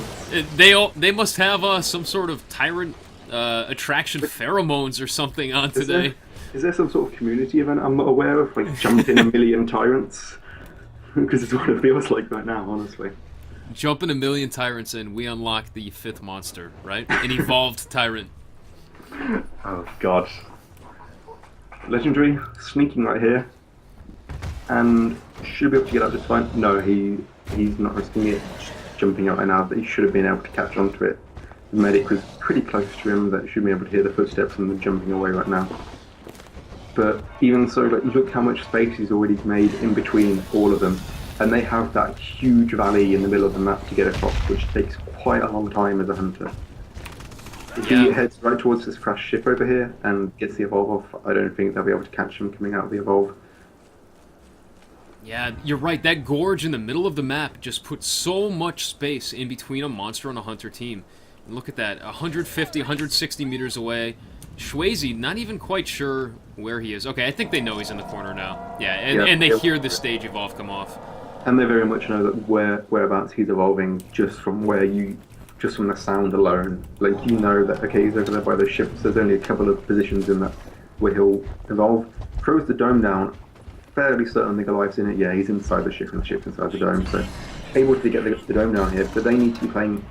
They must have some sort of tyrant attraction pheromones or something on today. Is there some sort of community event I'm not aware of? Like jumping a million tyrants? Because it's what it feels like right now, honestly. Jumping a million tyrants and we unlock the 5th monster, right? An evolved tyrant. Oh god. Legendary, sneaking right here. And should be able to get out just fine. No, he's not risking it. Just jumping out right now, but he should have been able to catch onto it. The medic was pretty close to him, that should be able to hear the footsteps and the jumping away right now. But even so, like, look how much space he's already made in between all of them. And they have that huge valley in the middle of the map to get across, which takes quite a long time as a hunter. If he heads right towards this crashed ship over here and gets the evolve off, I don't think they'll be able to catch him coming out of the evolve. Yeah, you're right. That gorge in the middle of the map just puts so much space in between a monster and a hunter team. And look at that, 150, 160 meters away. Schwazy, not even quite sure where he is. Okay, I think they know he's in the corner now. Yeah, and they hear the stage evolve come off. And they very much know that whereabouts he's evolving just from the sound alone. Like, you know that, okay, he's over there by those ships. There's only a couple of positions in that where he'll evolve. Throws the dome down. Fairly certain the Goliath's in it. Yeah, he's inside the ship and the ship's inside the dome. So able to get the dome down here, but they need to be playing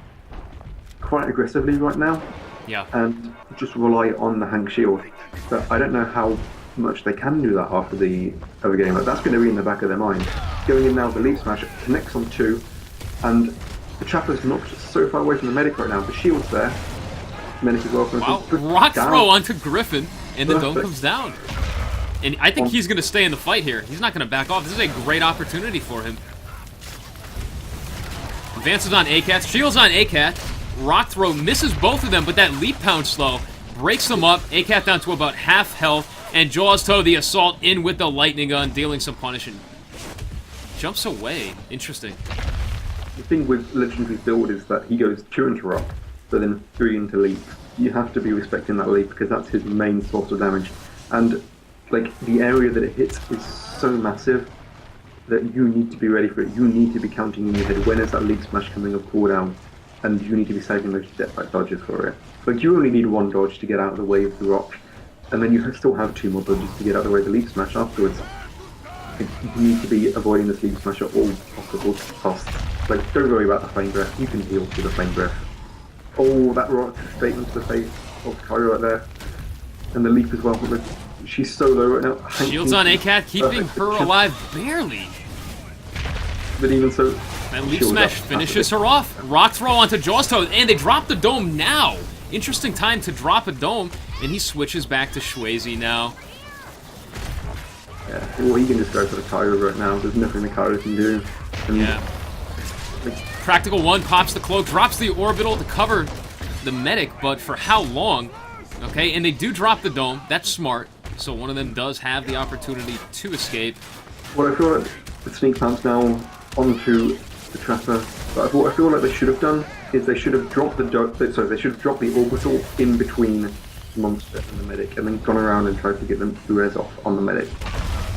quite aggressively right now. Yeah. And just rely on the Hank shield. But I don't know how much they can do that after the other game. Like, that's going to be in the back of their mind. Going in now, the leap smash connects on 2, and the trapper's not so far away from the medic right now. The shield's there. Medic is welcome. Wow, rock throw onto Griffin, and the dome comes down. And I think he's going to stay in the fight here. He's not going to back off. This is a great opportunity for him. Advances on ACAT, shields on ACAT. Rock throw misses both of them, but that leap pound slow breaks them up. ACAT down to about half health, and Jaws Toe the assault in with the lightning gun, dealing some punishment. Jumps away. Interesting. The thing with Legendary's build is that he goes 2 into rock, but then 3 into leap. You have to be respecting that leap because that's his main source of damage. And like, the area that it hits is so massive that you need to be ready for it. You need to be counting in your head when is that leap smash coming up cooldown, and you need to be saving those step back dodges for it. Like, you only need 1 dodge to get out of the way of the rock, and then you still have 2 more dodges to get out of the way of the leap smash afterwards. You need to be avoiding the leap smash at all possible costs. Like, don't worry about the flame breath. You can heal with the flame breath. Oh, that rock straight into the face of Kyra right there, and the leap as well. But she's so low right now. Shields on ACAT, keeping her alive barely. But even so, that leap smash finishes her off. Rock throw onto Jaws Toe, and they drop the dome now. Interesting time to drop a dome, and he switches back to Schwazy now. Yeah, well, he can just go for the Kyra right now. There's nothing the Kyra can do. And yeah. Practical one pops the cloak, drops the orbital to cover the medic, but for how long? Okay, and they do drop the dome. That's smart. So one of them does have the opportunity to escape. Well, I feel like the sneak pants now onto the trapper. But what I feel like they should have done is they should have dropped the orbital in between the monster and the medic, and then gone around and tried to get them the res off on the medic.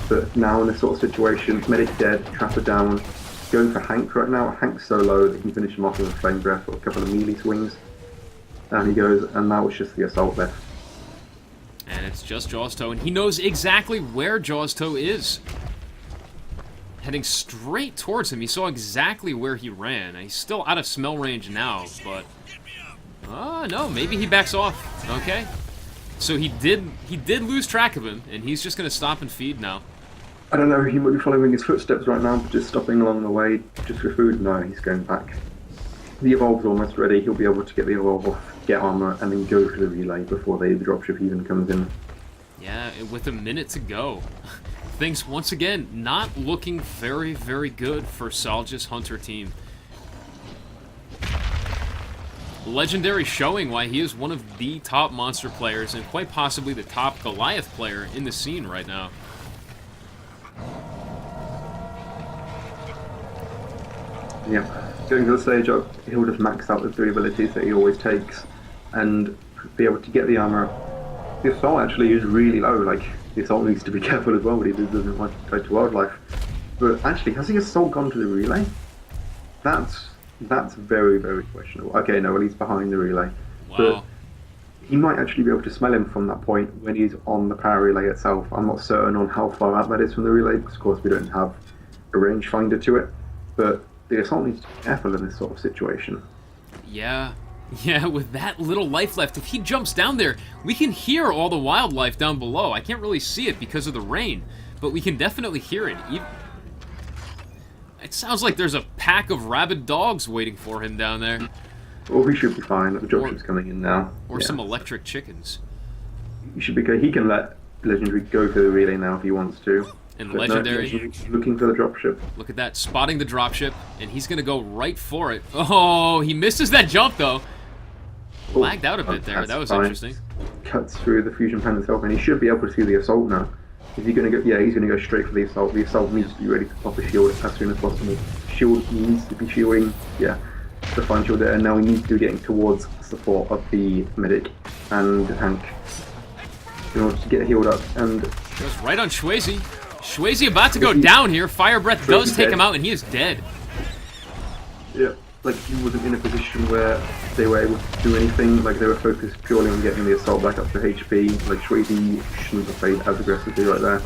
But now in this sort of situation, medic dead, trapper down, going for Hank right now. Hank's so low that he can finish him off with a flame breath or a couple of melee swings. And he goes, and now it's just the assault left. And it's just Jaws Toe, and he knows exactly where Jaws Toe is. Heading straight towards him. He saw exactly where he ran. He's still out of smell range now, but... no, maybe he backs off. Okay. So he did lose track of him, and he's just going to stop and feed now. I don't know, he might be following his footsteps right now, but just stopping along the way, just for food. No, he's going back. The evolve's almost ready. He'll be able to get the evolve off, get armor, and then go for the relay before the dropship even comes in. Yeah, with a minute to go. Things, once again, not looking very, very good for Salge's Hunter team. Legendary showing why he is one of the top monster players and quite possibly the top Goliath player in the scene right now. Yeah, going to the stage up, he'll just max out the 3 abilities that he always takes and be able to get the armor. The assault actually is really low, like, the assault needs to be careful as well, but he doesn't want to go to wildlife. But actually, has the assault gone to the relay? That's very, very questionable. Okay, no, well, he's behind the relay. Wow. But he might actually be able to smell him from that point when he's on the power relay itself. I'm not certain on how far out that is from the relay, because of course we don't have a rangefinder to it. But the assault needs to be careful in this sort of situation. Yeah, with that little life left, if he jumps down there, we can hear all the wildlife down below. I can't really see it because of the rain, but we can definitely hear it. It sounds like there's a pack of rabid dogs waiting for him down there. Well, he should be fine. The dropship's coming in now. Or some electric chickens. He should be good. He can let Legendary go for the relay now if he wants to. And But Legendary, no, looking for the dropship. look at that, spotting the dropship, and he's going to go right for it. Oh, he misses that jump, though. Lagged out a bit there. That was fine. interesting. Cuts through the fusion pan itself, and he should be able to see the assault now. Is he going to go? Yeah, he's going to go straight for the assault. The assault needs to be ready to pop a shield as soon as possible. Shield needs to be shielding. Yeah, the fine shield there, and now he needs to be getting towards support of the medic and the tank in order to get healed up. And Goes right on Shwazy. Shwazy about to go down here. Fire Breath does take him out, and he is dead. yeah, like he wasn't in a position where they were able to do anything. Like they were focused purely on getting the assault back up to HP. Like Shwazy shouldn't have played as aggressively right there.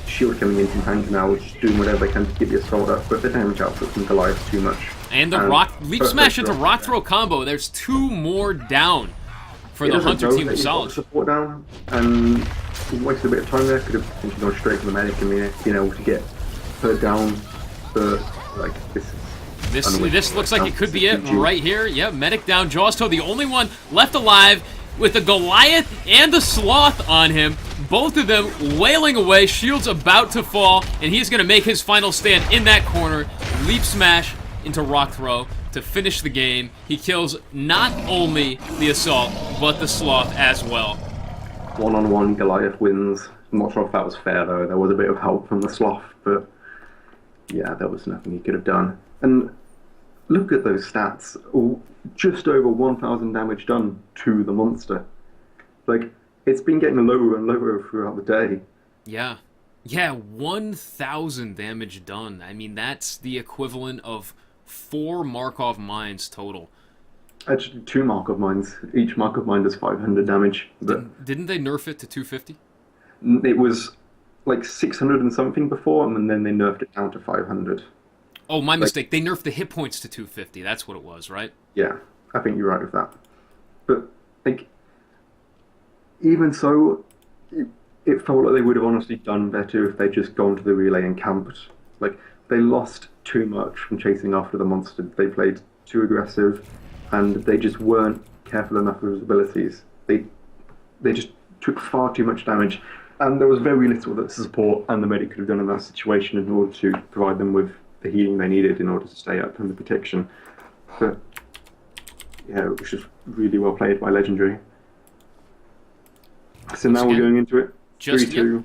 Shield coming in from tank now, just doing whatever they can to get the assault up, but the damage output from Goliath too much. And the rock leap smash into rock throw combo. There's 2 more down for the Hunter team of Solid. Support down, and wasted a bit of time there. Could have potentially gone straight for the medic and been able to get her down. But like This looks like it could be it right here. Yeah, medic down. Jawsto, the only one left alive with the Goliath and the Sloth on him. Both of them wailing away. Shield's about to fall, and he's going to make his final stand in that corner. Leap smash into rock throw to finish the game. He kills not only the assault, but the Sloth as well. 1-on-1 Goliath wins. I'm not sure if that was fair though. There was a bit of help from the Sloth, but yeah, there was nothing he could have done. And look at those stats. Just over 1,000 damage done to the monster. Like, it's been getting lower and lower throughout the day. Yeah, 1,000 damage done. I mean, that's the equivalent of 4 Markov mines total. Actually, 2 Markov mines. Each Markov mine does 500 damage. But Didn't they nerf it to 250? it was like 600 and something before, and then they nerfed it down to 500. Oh, my mistake. They nerfed the hit points to 250. That's what it was, right? Yeah, I think you're right with that. But, like, even so, it felt like they would have honestly done better if they'd just gone to the relay and camped. Like, they lost too much from chasing after the monster. They played too aggressive, and they just weren't careful enough with his abilities. They just took far too much damage, and there was very little that support and the medic could have done in that situation in order to provide them with the healing they needed in order to stay up and the protection. But yeah, it was just really well played by Legendary. So now we're going into it. 3-2.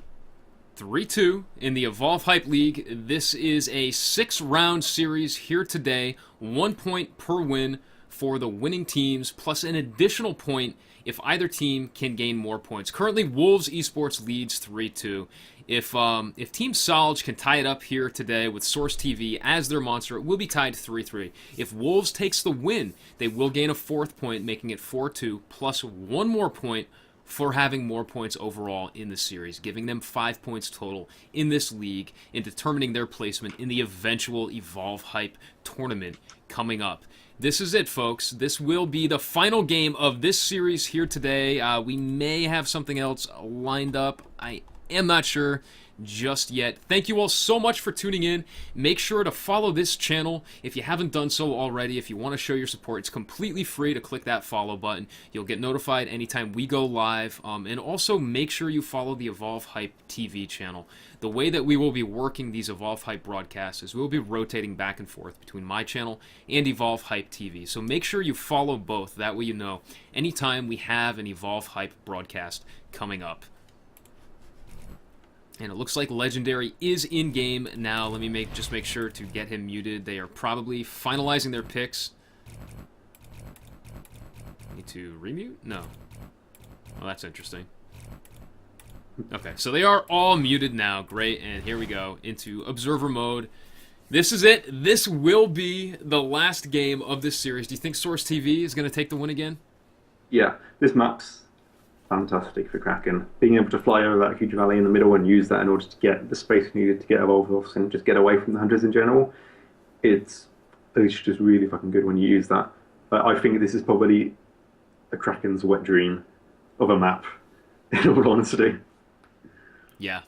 3-2 in the Evolve Hype League. This is a 6-round series here today. 1 point per win for the winning teams, plus an additional point if either team can gain more points. Currently, Wolves Esports leads 3-2. If Team Solid can tie it up here today with Source TV as their monster, it will be tied 3-3. If Wolves takes the win, they will gain a 4th point, making it 4-2, plus 1 more point for having more points overall in the series, giving them 5 points total in this league and determining their placement in the eventual Evolve Hype tournament coming up. This is it, folks. This will be the final game of this series here today. We may have something else lined up. I am not sure. just yet. Thank you all so much for tuning in. Make sure to follow this channel if you haven't done so already. If you want to show your support, it's completely free to click that follow button. You'll get notified anytime we go live. And also make sure you follow the Evolve Hype TV channel. The way that we will be working these Evolve Hype broadcasts is we'll be rotating back and forth between my channel and Evolve Hype TV. So make sure you follow both. That way you know anytime we have an Evolve Hype broadcast coming up. And it looks like Legendary is in-game now. Let me just make sure to get him muted. They are probably finalizing their picks. Need to remute? No. Well, that's interesting. Okay, so they are all muted now. Great, and here we go into Observer mode. This is it. This will be the last game of this series. Do you think Source TV is going to take the win again? Yeah, this map's fantastic for Kraken. Being able to fly over that huge valley in the middle and use that in order to get the space needed to get evolved off and just get away from the hunters in general, it's just really fucking good when you use that. I think this is probably a Kraken's wet dream of a map, in all honesty. Yeah.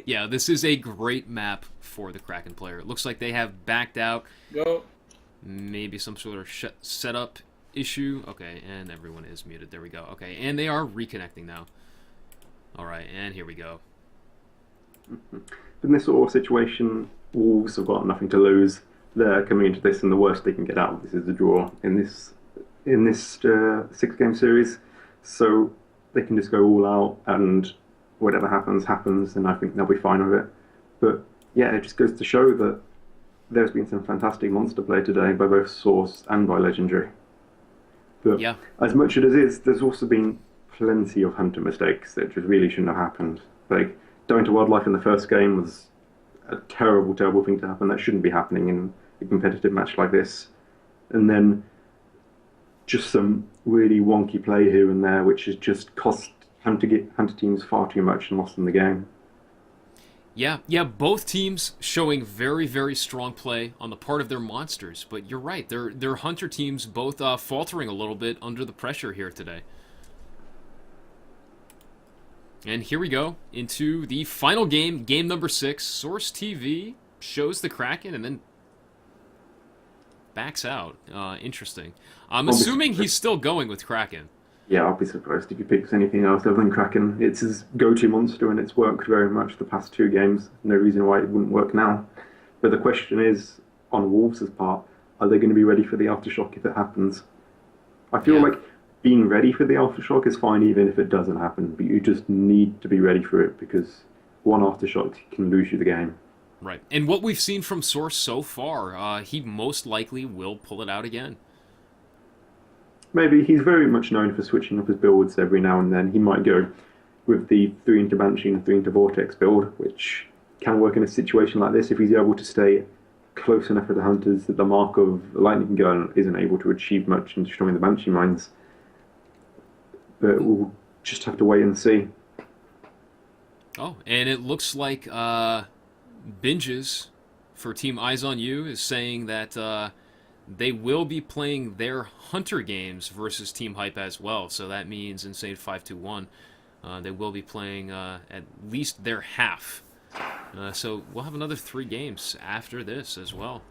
Yeah, this is a great map for the Kraken player. It looks like they have backed out. Go. Maybe some sort of setup issue. Okay, and everyone is muted. There we go. Okay, and they are reconnecting now. All right, and here we go. In this sort of situation, Wolves have got nothing to lose. They're coming into this, and the worst they can get out of this is a draw in this 6-game series. So they can just go all out, and whatever happens, happens, and I think they'll be fine with it. But yeah, it just goes to show that there's been some fantastic monster play today by both Source and by Legendary. But yeah, as much as it is, there's also been plenty of hunter mistakes that just really shouldn't have happened. Like, dying to wildlife in the first game was a terrible, terrible thing to happen. That shouldn't be happening in a competitive match like this. And then just some really wonky play here and there, which has just cost hunter teams far too much and lost them the game. Yeah, both teams showing very, very strong play on the part of their monsters. But you're right, their hunter teams both faltering a little bit under the pressure here today. And here we go into the final game, game number 6. Source TV shows the Kraken and then backs out. Interesting. I'm assuming he's still going with Kraken. Yeah, I'll be surprised if he picks anything else other than Kraken. It's his go-to monster, and it's worked very much the past 2 games. No reason why it wouldn't work now. But the question is, on Wolves' part, are they going to be ready for the Aftershock if it happens? I feel like being ready for the Aftershock is fine even if it doesn't happen, but you just need to be ready for it, because one Aftershock can lose you the game. Right. And what we've seen from Source so far, he most likely will pull it out again. Maybe. He's very much known for switching up his builds every now and then. He might go with the 3 into Banshee and 3 into Vortex build, which can work in a situation like this if he's able to stay close enough for the hunters that the mark of the lightning gun isn't able to achieve much in destroying the Banshee mines. But we'll just have to wait and see. Oh, and it looks like Binges for Team Eyes on You is saying that they will be playing their Hunter games versus Team Hype as well. So that means Insane 521. They will be playing at least their half. So we'll have another 3 games after this as well.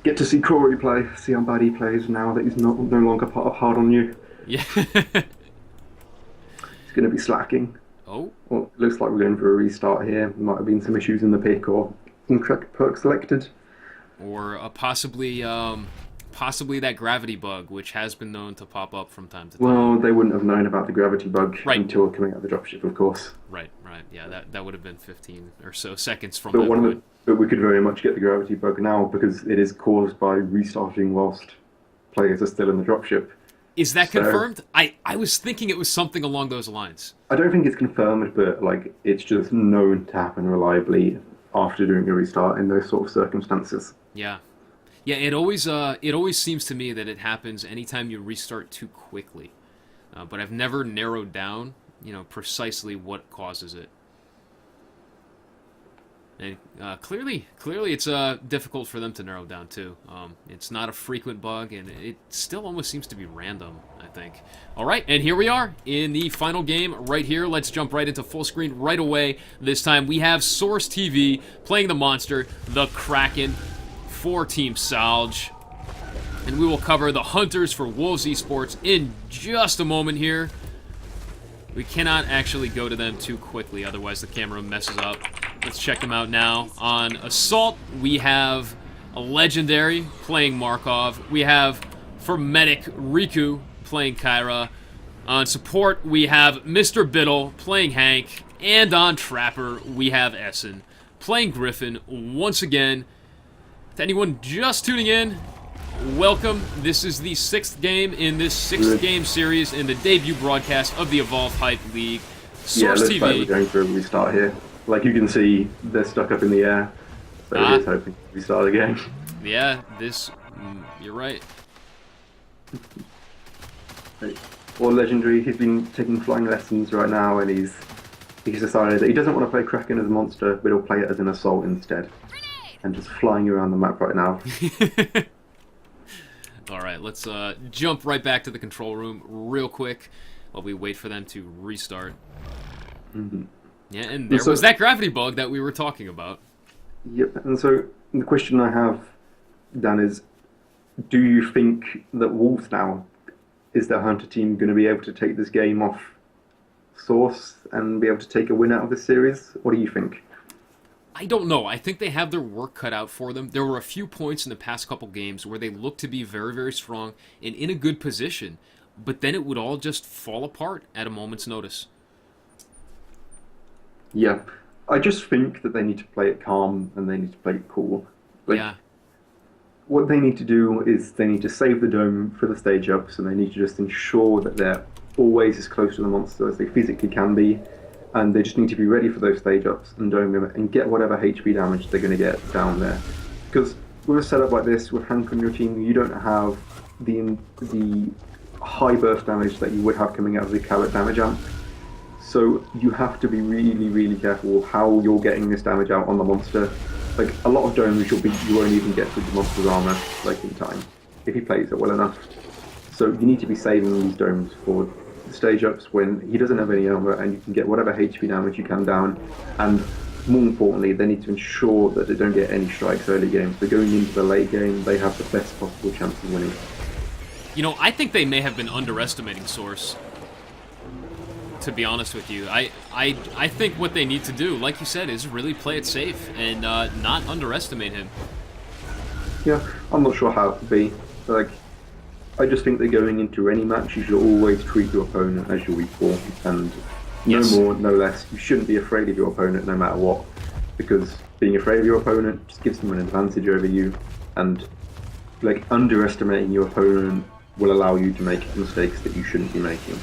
Get to see Corey play, see how bad he plays now that he's no longer part of Hard on You. Yeah. He's going to be slacking. Oh. Well, it looks like we're going for a restart here. There might have been some issues in the pick or incorrect perk selected. Or possibly that gravity bug, which has been known to pop up from time to time. Well, they wouldn't have known about the gravity bug Right. until coming out of the dropship, of course. Right. Yeah, that would have been 15 or so seconds from But that point. But we could very much get the gravity bug now because it is caused by restarting whilst players are still in the dropship. Is that confirmed? I was thinking it was something along those lines. I don't think it's confirmed, but it's just known to happen reliably after doing a restart in those sort of circumstances. Yeah, it always seems to me that it happens anytime you restart too quickly. But I've never narrowed down, precisely what causes it. And clearly, it's difficult for them to narrow down too. It's not a frequent bug, and it still almost seems to be random, I think. All right, and here we are in the final game right here. Let's jump right into full screen right away. This time we have Source TV playing the monster, the Kraken, for Team Salge. And we will cover the Hunters for Wolves Esports in just a moment here. We cannot actually go to them too quickly, otherwise the camera messes up. Let's check them out now. On Assault, we have a Legendary playing Markov. We have, for Medic, Riku playing Kyra. On Support, we have Mr. Biddle playing Hank. And on Trapper, we have Essen playing Griffin once again. To anyone just tuning in, welcome. This is the 6th game in this 6-game series in the debut broadcast of the Evolve Hype League. Source looks TV. like we're going for a restart here. Like you can see, they're stuck up in the air. So it is hoping to restart again. Yeah, you're right. Or Legendary, he's been taking flying lessons right now, and he's decided that he doesn't want to play Kraken as a monster, but he'll play it as an Assault instead. And just flying around the map right now. All right, let's jump right back to the control room real quick while we wait for them to restart. Mm-hmm. Yeah, and there was that gravity bug that we were talking about. Yep, and so the question I have, Dan, is do you think that Wolves now, is their Hunter team going to be able to take this game off Source and be able to take a win out of this series? What do you think? I don't know. I think they have their work cut out for them. There were a few points in the past couple games where they looked to be very, very strong and in a good position, but then it would all just fall apart at a moment's notice. Yeah, I just think that they need to play it calm and they need to play it cool. Yeah. What they need to do is they need to save the dome for the stage ups, and they need to just ensure that they're always as close to the monster as they physically can be. And they just need to be ready for those stage ups and dome them and get whatever HP damage they're going to get down there. Because with a setup like this, with Hank on your team, you don't have the high burst damage that you would have coming out of the Callet damage amp. So you have to be really, really careful how you're getting this damage out on the monster. Like a lot of domes, you won't even get with the monster's armor like in time if he plays it well enough. So you need to be saving these domes for stage ups when he doesn't have any armor, and you can get whatever HP damage you can down. And more importantly, they need to ensure that they don't get any strikes early game. So going into the late game, they have the best possible chance of winning. You know, I think they may have been underestimating Source, to be honest with you. I think what they need to do, like you said, is really play it safe and not underestimate him. Yeah, I'm not sure how it would be. Like, I just think that going into any match, you should always treat your opponent as your equal, and no more, no less. You shouldn't be afraid of your opponent no matter what, because being afraid of your opponent just gives them an advantage over you, and like underestimating your opponent will allow you to make mistakes that you shouldn't be making.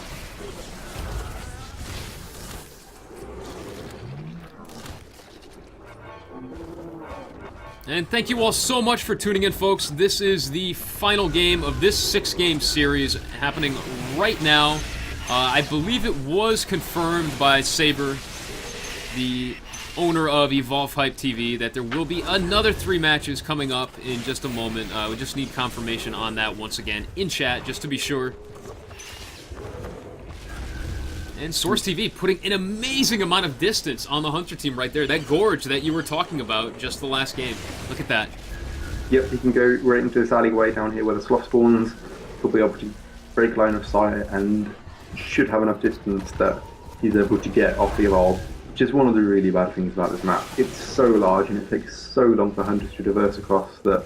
And thank you all so much for tuning in, folks. This is the final game of this 6-game series happening right now. I believe it was confirmed by Saber, the owner of Evolve Hype TV, that there will be another 3 matches coming up in just a moment. We just need confirmation on that once again in chat, just to be sure. And Source TV putting an amazing amount of distance on the Hunter team right there. That gorge that you were talking about just the last game. Look at that. Yep, he can go right into this alleyway down here where the sloth spawns. He'll be able to break line of sight and should have enough distance that he's able to get off the evolve, which is one of the really bad things about this map. It's so large and it takes so long for Hunters to traverse across that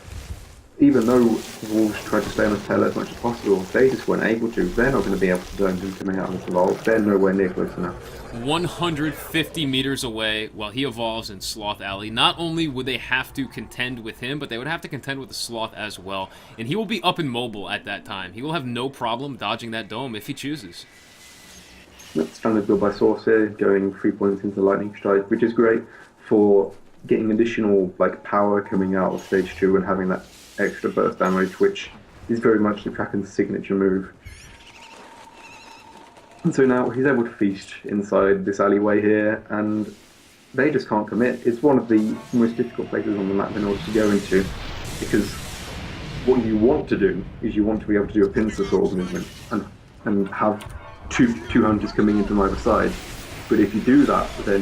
even though Wolves tried to stay on the tail as much as possible, they just weren't able to. They're not going to be able to dome him coming out of this evolve. They're nowhere near close enough. 150 meters away while he evolves in Sloth Alley. Not only would they have to contend with him, but they would have to contend with the Sloth as well. And he will be up and mobile at that time. He will have no problem dodging that dome if he chooses. That's standard build by Source here, going 3 points into Lightning Strike, which is great for getting additional power coming out of stage 2 and having that extra burst damage, which is very much the Kraken's signature move. And so now he's able to feast inside this alleyway here, and they just can't commit. It's one of the most difficult places on the map in order to go into, because what you want to do is you want to be able to do a pincer sort of movement and have two hunters coming in from either side. But if you do that, then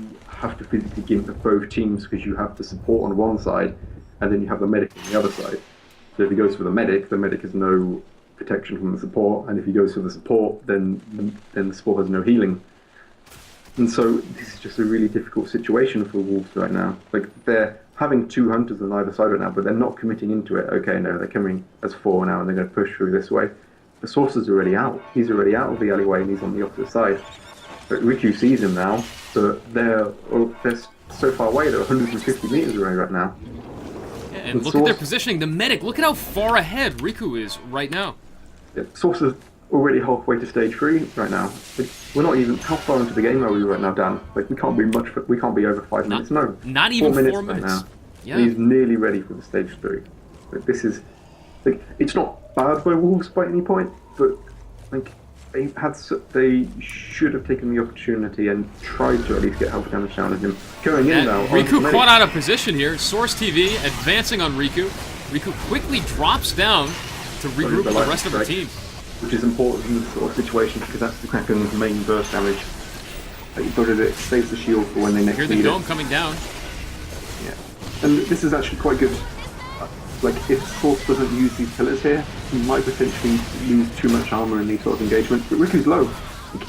you have to physically gimp both teams, because you have the support on one side and then you have the medic on the other side. So if he goes for the medic has no protection from the support, and if he goes for the support, then the support has no healing. And so this is just a really difficult situation for Wolves right now. Like, they're having two hunters on either side right now, but they're not committing into it. Okay, no, they're coming as four now, and they're going to push through this way. The Sorcerer's already out. He's already out of the alleyway, and he's on the opposite side. But Riku sees him now, so they're so far away. They're 150 meters away right now. Yeah, and look at their positioning. The medic, look at how far ahead Riku is right now. Yeah, Sorcerer's already halfway to stage 3 right now. Like, we're not even, how far into the game are we right now, Dan? Like, we can't be over 5 minutes. No, not even 4 minutes. Right now. Yeah, and he's nearly ready for the stage 3. Like, this is, like, it's not bad by Wolves by any point, but like, they should have taken the opportunity and tried to at least get health damage down on him. Going in now. Riku caught out of position here. Source TV advancing on Riku. Riku quickly drops down to regroup with the rest of the team. Which is important in this sort of situation, because that's the Kraken's main burst damage. But it saves the shield for when they next need it. Hear the dome coming down. Yeah. And this is actually quite good. Like, if Force doesn't use these pillars here, he might potentially lose too much armor in these sort of engagements. But Riku's low.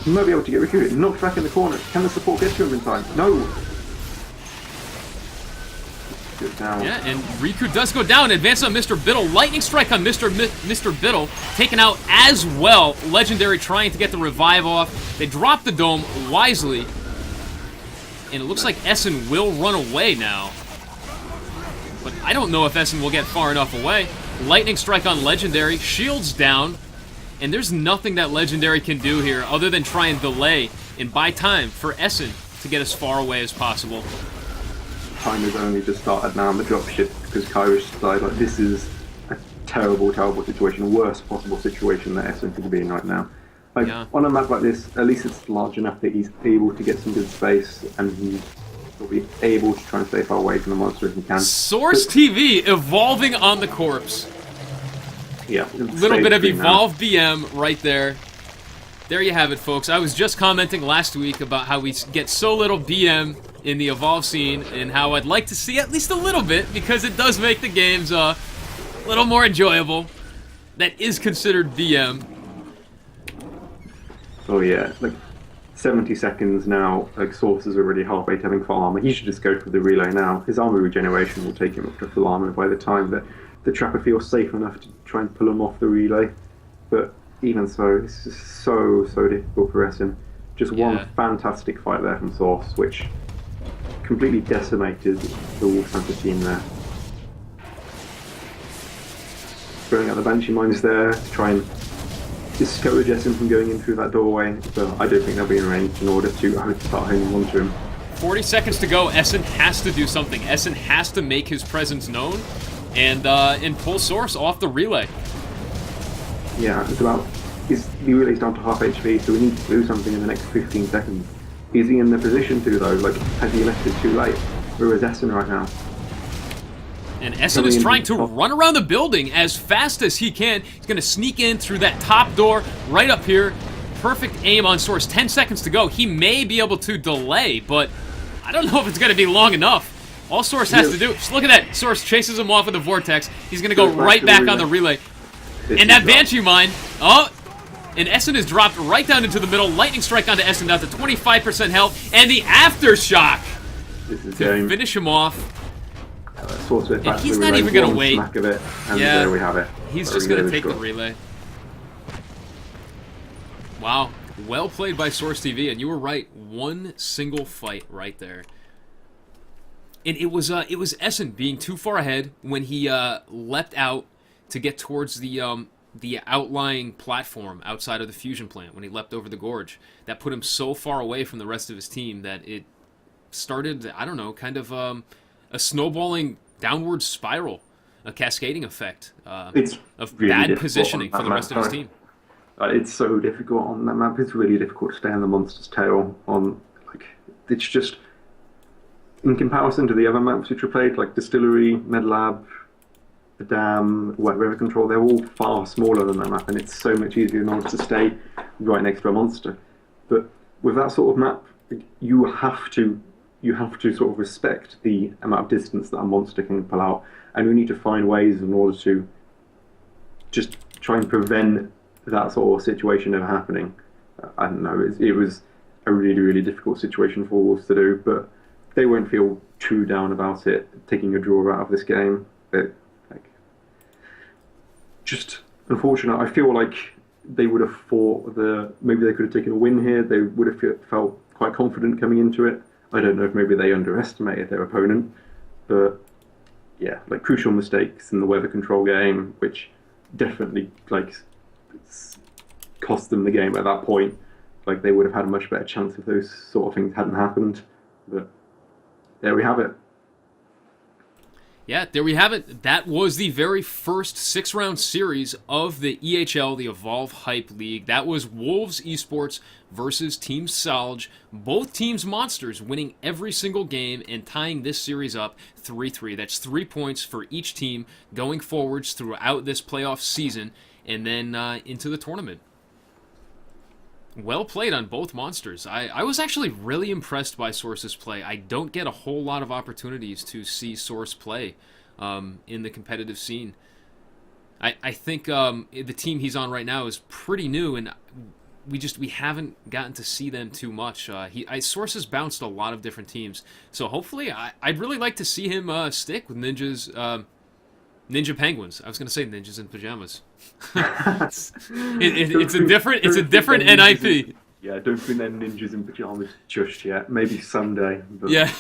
He might be able to get Riku knocked back in the corner. Can the support get to him in time? No! Down. Yeah, and Riku does go down. Advance on Mr. Biddle. Lightning strike on Mr. Biddle. Taken out as well. Legendary trying to get the revive off. They drop the dome wisely. And it looks like Essen will run away now. But I don't know if Essen will get far enough away. Lightning strike on Legendary. Shields down. And there's nothing that Legendary can do here other than try and delay and buy time for Essen to get as far away as possible. Time has only just started now on the dropship, because Kairos died. Like, this is a terrible, terrible situation, the worst possible situation that Essen could be in right now. Like, yeah. On a map like this, at least it's large enough that he's able to get some good space, and he'll be able to try and stay far away from the monster if he can. Source TV evolving on the corpse. Yeah. A little bit of Evolve BM right there. There you have it, folks. I was just commenting last week about how we get so little BM in the Evolve scene, and how I'd like to see at least a little bit, because it does make the games a little more enjoyable. That is considered BM. Oh yeah, like 70 seconds now, like Source is already halfway to having full armor. He should just go for the relay now. His armor regeneration will take him up to full armor by the time that the Trapper feels safe enough to try and pull him off the relay. But even so, this is so difficult for Essen. Just one fantastic fight there from Source, which completely decimated the Wolves Hunter team there. Throwing out the Banshee Mines there to try and discourage Essen from going in through that doorway, but I don't think they'll be in range in order to start hanging on to him. 40 seconds to go. Essen has to do something. Essen has to make his presence known and pull Source off the relay. Yeah, it's about... The relay's down to half HP, so we need to do something in the next 15 seconds. Is he in the position to, though? Like, has he left it too late? Where is Essen right now? And Essen is trying to run around the building as fast as he can. He's going to sneak in through that top door right up here. Perfect aim on Source. 10 seconds to go. He may be able to delay, but I don't know if it's going to be long enough. All Source has to do... Just look at that. Source chases him off with the Vortex. He's going to go right back on the relay. And that Banshee Mine... Oh... And Essen is dropped right down into the middle. Lightning strike onto Essen down to 25% health. And the Aftershock to finish him off. And he's not even going to wait. Of it, and there we have it. He's just going to take the relay. Wow. Well played by Source TV. And you were right. One single fight right there. And it was Essen being too far ahead when he leapt out to get towards the outlying platform outside of the fusion plant when he leapt over the gorge. That put him so far away from the rest of his team that it started, I don't know, kind of a snowballing downward spiral, a cascading effect of really bad positioning for the rest of his team. It's so difficult on that map. It's really difficult to stay on the monster's tail. It's just in comparison to the other maps which were played, like Distillery, MedLab, the Dam, Wet River Control, they're all far smaller than that map, and it's so much easier in order to stay right next to a monster. But with that sort of map, you have to sort of respect the amount of distance that a monster can pull out, and you need to find ways in order to just try and prevent that sort of situation ever happening. I don't know, it was a really, really difficult situation for Wolves to do, but they won't feel too down about it, taking a draw out of this game. But, like, just unfortunate. I feel like they would have thought maybe they could have taken a win here. They would have felt quite confident coming into it. I don't know if maybe they underestimated their opponent, but yeah, like crucial mistakes in the weather control game, which definitely cost them the game at that point. Like they would have had a much better chance if those sort of things hadn't happened. But there we have it. Yeah, there we have it. That was the very first 6-round series of the EHL, the Evolve Hype League. That was Wolves Esports versus Team Salge. Both teams monsters winning every single game and tying this series up 3-3. That's 3 points for each team going forwards throughout this playoff season and then into the tournament. Well played on both monsters. I was actually really impressed by Source's play. I don't get a whole lot of opportunities to see Source play in the competitive scene. I think the team he's on right now is pretty new, and we haven't gotten to see them too much. Source has bounced a lot of different teams, so hopefully I'd really like to see him stick with Ninja Penguins. I was going to say Ninjas in Pajamas. It's a different NIP. Yeah, don't think they're Ninjas in Pajamas just yet. Maybe someday. But yeah.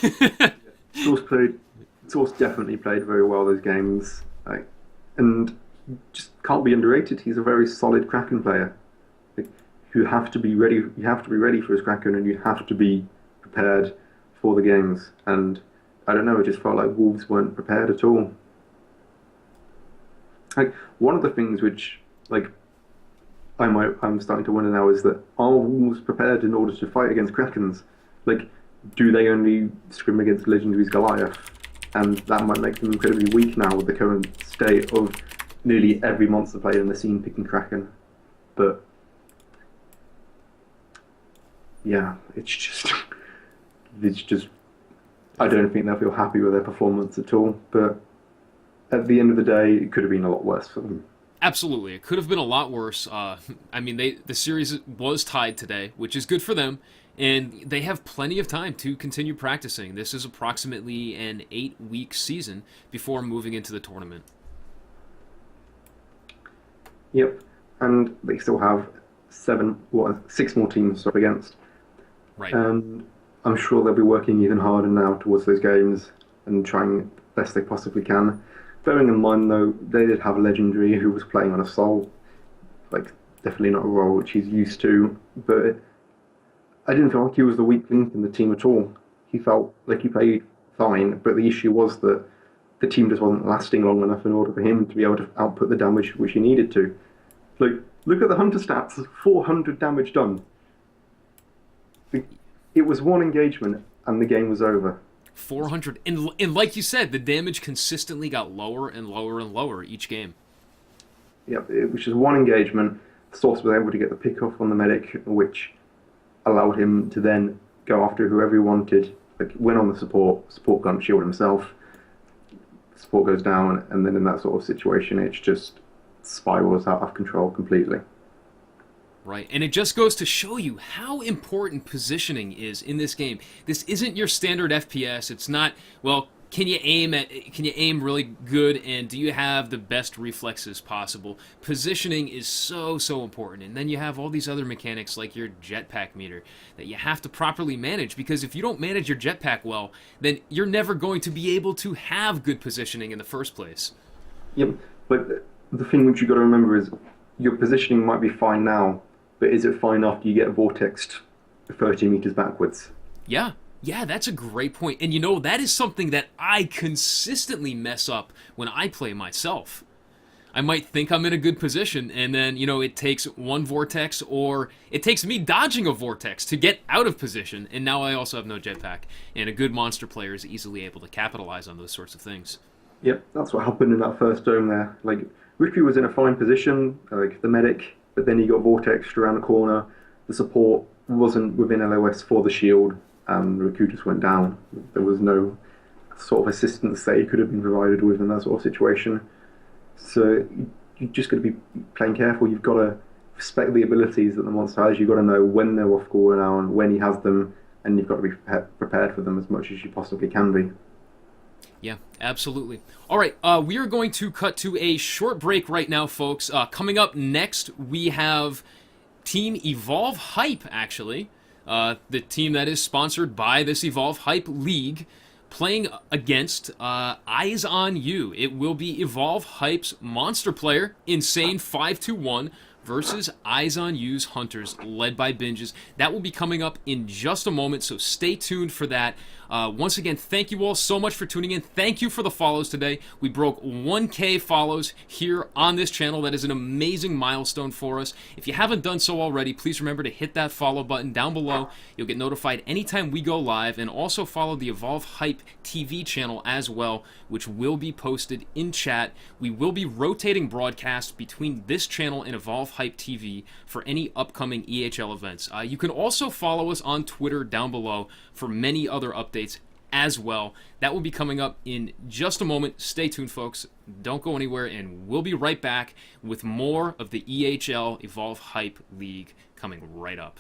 Source definitely played very well those games, and just can't be underrated. He's a very solid Kraken player. You have to be ready. You have to be ready for his Kraken, and you have to be prepared for the games. And I don't know. It just felt like Wolves weren't prepared at all. Like one of the things which, I'm starting to wonder now is that are Wolves prepared in order to fight against Krakens? Like, do they only scrim against Legendary's Goliath? And that might make them incredibly weak now with the current state of nearly every monster player in the scene picking Kraken. But yeah, it's just I don't think they'll feel happy with their performance at all. But at the end of the day, it could have been a lot worse for them. Absolutely. It could have been a lot worse. I mean, the series was tied today, which is good for them, and they have plenty of time to continue practicing. This is approximately an 8-week season before moving into the tournament. Yep, and they still have 6 more teams up against. Right. And I'm sure they'll be working even harder now towards those games and trying the best they possibly can. Bearing in mind, though, they did have a Legendary who was playing on Assault, definitely not a role which he's used to, but I didn't feel like he was the weak link in the team at all. He felt like he played fine, but the issue was that the team just wasn't lasting long enough in order for him to be able to output the damage which he needed to. Look at the Hunter stats, 400 damage done. It was one engagement and the game was over. 400, and like you said, the damage consistently got lower and lower and lower each game. Yep, it was just one engagement. Source was able to get the pick off on the medic, which allowed him to then go after whoever he wanted. Went on the support can't shield himself. Support goes down, and then in that sort of situation, it just spirals out of control completely. Right, and it just goes to show you how important positioning is in this game. This isn't your standard FPS. It's not, well, can you aim really good, and do you have the best reflexes possible? Positioning is so important, and then you have all these other mechanics like your jetpack meter that you have to properly manage, because if you don't manage your jetpack well, then you're never going to be able to have good positioning in the first place. Yep, but the thing which you've got to remember is your positioning might be fine now, but is it fine after you get vortexed 30 meters backwards? Yeah, that's a great point. And that is something that I consistently mess up when I play myself. I might think I'm in a good position, and then, it takes one vortex, or it takes me dodging a vortex to get out of position, and now I also have no jetpack. And a good monster player is easily able to capitalize on those sorts of things. Yep, that's what happened in that first dome there. Like, Riku was in a fine position, like the medic, but then he got vortexed around the corner. The support wasn't within LOS for the shield, and Riku just went down. There was no sort of assistance that he could have been provided with in that sort of situation. So you've just got to be playing careful. You've got to respect the abilities that the monster has. You've got to know when they're off cooldown, when he has them, and you've got to be prepared for them as much as you possibly can be. Yeah, absolutely. All right, we are going to cut to a short break right now, folks. Coming up next, we have Team Evolve Hype, actually. The team that is sponsored by this Evolve Hype League, playing against Eyes on You. It will be Evolve Hype's monster player, Insane 521, versus Eyes on You's Hunters, led by Binges. That will be coming up in just a moment, so stay tuned for that. Once again, thank you all so much for tuning in. Thank you for the follows today. We broke 1K follows here on this channel. That is an amazing milestone for us. If you haven't done so already, please remember to hit that follow button down below. You'll get notified anytime we go live, and also follow the Evolve Hype TV channel as well, which will be posted in chat. We will be rotating broadcasts between this channel and Evolve Hype TV for any upcoming EHL events. You can also follow us on Twitter down below for many other updates as well. That will be coming up in just a moment. Stay tuned, folks. Don't go anywhere, and we'll be right back with more of the EHL Evolve Hype League coming right up.